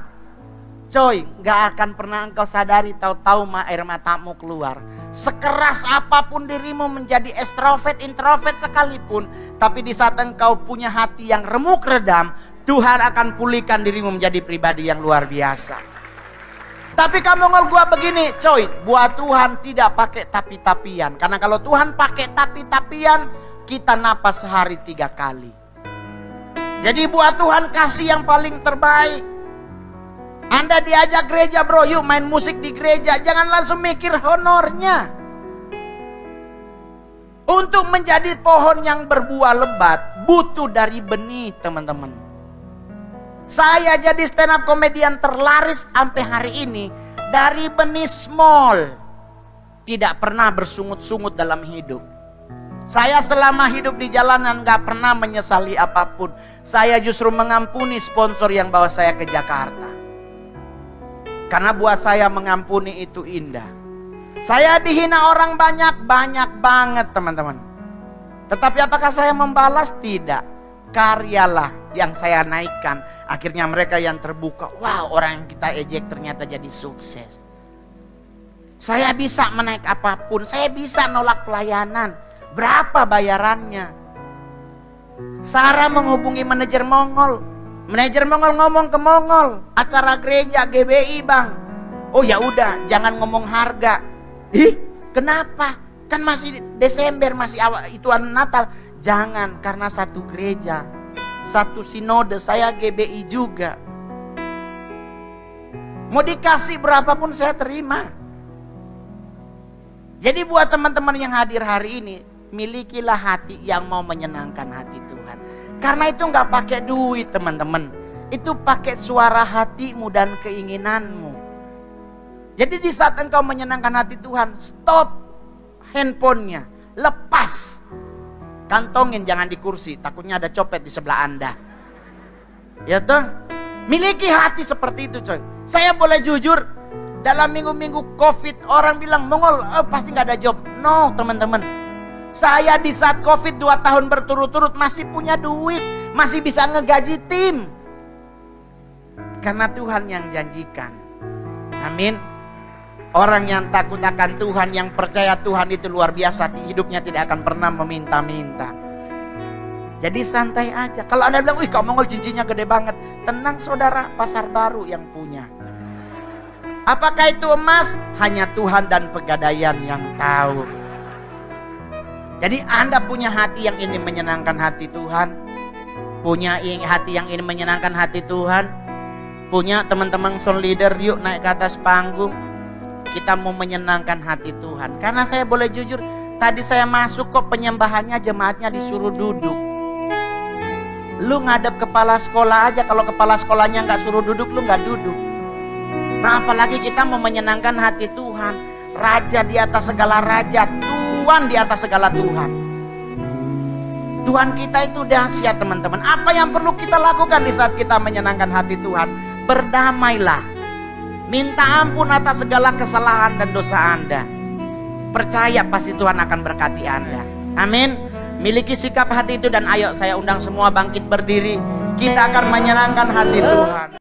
coy, gak akan pernah engkau sadari, tahu-tahu air matamu keluar. Sekeras apapun dirimu menjadi extrovert, introvert sekalipun, tapi di saat engkau punya hati yang remuk redam, Tuhan akan pulihkan dirimu menjadi pribadi yang luar biasa. Tapi kamu ngomong gua begini, coy, buat Tuhan tidak pakai tapi-tapian. Karena kalau Tuhan pakai tapi-tapian, kita napas sehari 3 kali. Jadi buat Tuhan kasih yang paling terbaik. Anda diajak gereja bro, yuk main musik di gereja. Jangan langsung mikir honornya. Untuk menjadi pohon yang berbuah lebat, butuh dari benih, teman-teman. Saya jadi stand up komedian terlaris sampai hari ini dari benih small. Tidak pernah bersungut-sungut dalam hidup. Saya selama hidup di jalanan gak pernah menyesali apapun. Saya justru mengampuni sponsor yang bawa saya ke Jakarta. Karena buat saya mengampuni itu indah. Saya dihina orang banyak banget, teman-teman. Tetapi apakah saya membalas? Tidak. Karyalah yang saya naikkan. Akhirnya mereka yang terbuka. Wow, orang yang kita ejek ternyata jadi sukses. Saya bisa menaik apapun. Saya bisa nolak pelayanan. Berapa bayarannya? Sarah menghubungi manajer Mongol. Manajer Mongol ngomong ke Mongol, acara gereja GBI bang. Oh ya udah, jangan ngomong harga. Ih, kenapa? Kan masih Desember, masih awal ituan Natal. Jangan, karena satu gereja, satu sinode, saya GBI juga. Mau dikasih berapapun saya terima. Jadi buat teman-teman yang hadir hari ini, milikilah hati yang mau menyenangkan hati Tuhan. Karena itu gak pakai duit, teman-teman. Itu pakai suara hatimu dan keinginanmu. Jadi di saat engkau menyenangkan hati Tuhan, stop handphonenya, lepas. Kantongin, jangan di kursi, takutnya ada copet di sebelah Anda. Ya toh? Miliki hati seperti itu, coy. Saya boleh jujur, dalam minggu-minggu Covid orang bilang, Mongol, pasti gak ada job. No, teman-teman. Saya di saat Covid 2 tahun berturut-turut masih punya duit, masih bisa ngegaji tim. Karena Tuhan yang janjikan. Amin. Orang yang takut akan Tuhan, yang percaya Tuhan itu luar biasa, hidupnya tidak akan pernah meminta-minta. Jadi santai aja. Kalau Anda bilang, wih kau Mongol cincinnya gede banget. Tenang saudara, pasar baru yang punya. Apakah itu emas? Hanya Tuhan dan Pegadaian yang tahu. Jadi Anda punya hati yang ingin menyenangkan hati Tuhan. Punya hati yang ingin menyenangkan hati Tuhan. Punya teman-teman sound leader, yuk naik ke atas panggung. Kita mau menyenangkan hati Tuhan. Karena saya boleh jujur, tadi saya masuk kok penyembahannya jemaatnya disuruh duduk. Lu ngadep kepala sekolah aja, kalau kepala sekolahnya gak suruh duduk, lu gak duduk. Nah apalagi kita mau menyenangkan hati Tuhan. Raja di atas segala raja, Tuhan di atas segala Tuhan. Tuhan kita itu dahsyat teman-teman. Apa yang perlu kita lakukan di saat kita menyenangkan hati Tuhan? Berdamailah. Minta ampun atas segala kesalahan dan dosa Anda. Percaya pasti Tuhan akan berkati Anda. Amin. Miliki sikap hati itu dan ayo saya undang semua bangkit berdiri. Kita akan menyenangkan hati Tuhan.